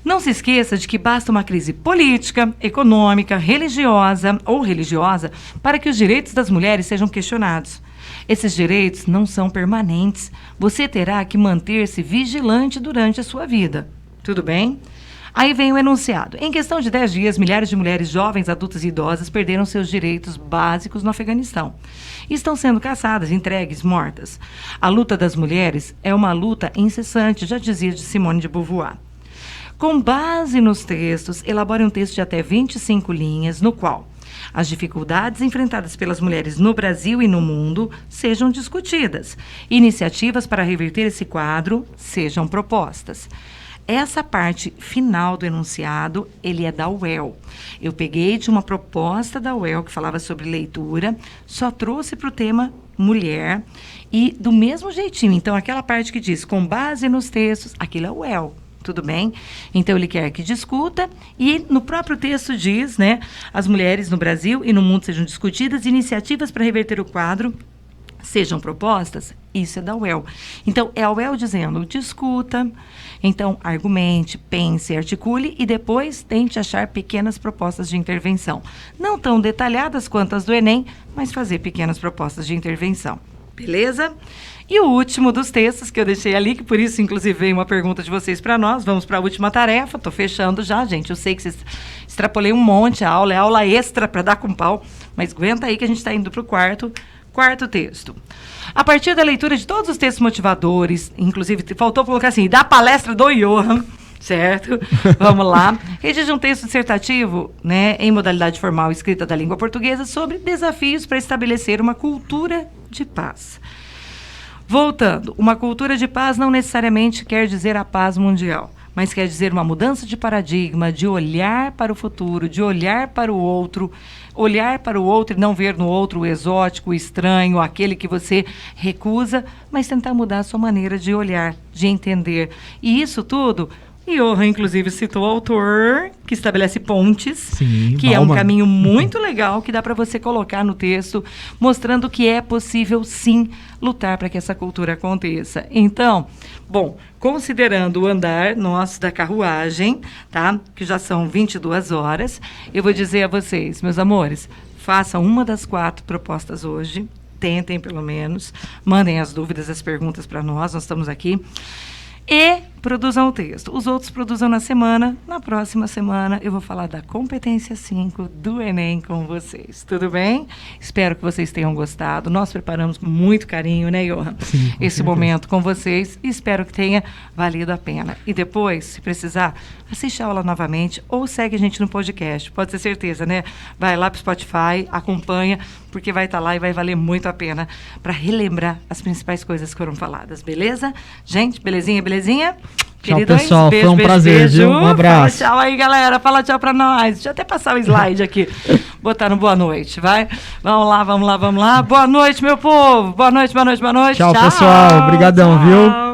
não se esqueça de que basta uma crise política, econômica, religiosa para que os direitos das mulheres sejam questionados. Esses direitos não são permanentes. Você terá que manter-se vigilante durante a sua vida. Tudo bem? Aí vem o enunciado. Em questão de 10 dias, milhares de mulheres jovens, adultas e idosas perderam seus direitos básicos no Afeganistão. Estão sendo caçadas, entregues, mortas. A luta das mulheres é uma luta incessante, já dizia Simone de Beauvoir. Com base nos textos, elabore um texto de até 25 linhas, no qual as dificuldades enfrentadas pelas mulheres no Brasil e no mundo sejam discutidas. Iniciativas para reverter esse quadro sejam propostas. Essa parte final do enunciado, ele é da UEL. Eu peguei de uma proposta da UEL que falava sobre leitura, só trouxe para o tema mulher e do mesmo jeitinho. Então, aquela parte que diz, com base nos textos, aquilo é UEL. Tudo bem? Então, ele quer que discuta e no próprio texto diz, né, as mulheres no Brasil e no mundo sejam discutidas, iniciativas para reverter o quadro sejam propostas, isso é da UEL. Então, é a UEL dizendo, discuta, então, argumente, pense, articule e depois tente achar pequenas propostas de intervenção. Não tão detalhadas quanto as do Enem, mas fazer pequenas propostas de intervenção. Beleza? E o último dos textos que eu deixei ali, que por isso, inclusive, veio uma pergunta de vocês para nós. Vamos para a última tarefa. Estou fechando já, gente. Eu sei que vocês extrapolei um monte a aula. É aula extra para dar com pau. Mas aguenta aí que a gente está indo para o quarto texto. A partir da leitura de todos os textos motivadores, inclusive, faltou colocar assim, da palestra do Johan, certo? Vamos lá. Redige um texto dissertativo, né, em modalidade formal escrita da língua portuguesa sobre desafios para estabelecer uma cultura de paz. Voltando, uma cultura de paz não necessariamente quer dizer a paz mundial, mas quer dizer uma mudança de paradigma, de olhar para o futuro, de olhar para o outro e não ver no outro o exótico, o estranho, aquele que você recusa, mas tentar mudar a sua maneira de olhar, de entender. E isso tudo, Johan, inclusive, citou o autor que estabelece pontes, sim, que é um caminho muito legal que dá para você colocar no texto, mostrando que é possível, sim, lutar para que essa cultura aconteça. Então, bom, considerando o andar nosso da carruagem, tá? Que já são 22 horas, eu vou dizer a vocês, meus amores, façam uma das 4 propostas hoje, tentem pelo menos, mandem as dúvidas, as perguntas para nós estamos aqui. E produzam o texto. Os outros produzam na semana. Na próxima semana eu vou falar da competência 5 do Enem com vocês. Tudo bem? Espero que vocês tenham gostado. Nós preparamos com muito carinho, né, Johan? Sim, esse momento com vocês. Espero que tenha valido a pena. E depois, se precisar, assiste a aula novamente ou segue a gente no podcast. Pode ter certeza, né? Vai lá para o Spotify, acompanha, porque vai estar lá e vai valer muito a pena para relembrar as principais coisas que foram faladas. Beleza? Gente, belezinha, belezinha? Tchau, Queridões, pessoal. beijo, foi um beijo, prazer, beijo. viu? Um abraço. Fala tchau aí, galera. Fala tchau pra nós. Deixa eu até passar o slide aqui. Botar no boa noite, vai? Vamos lá, vamos lá, vamos lá. Boa noite, meu povo. Boa noite, boa noite, boa noite. Tchau, pessoal. Obrigadão, viu?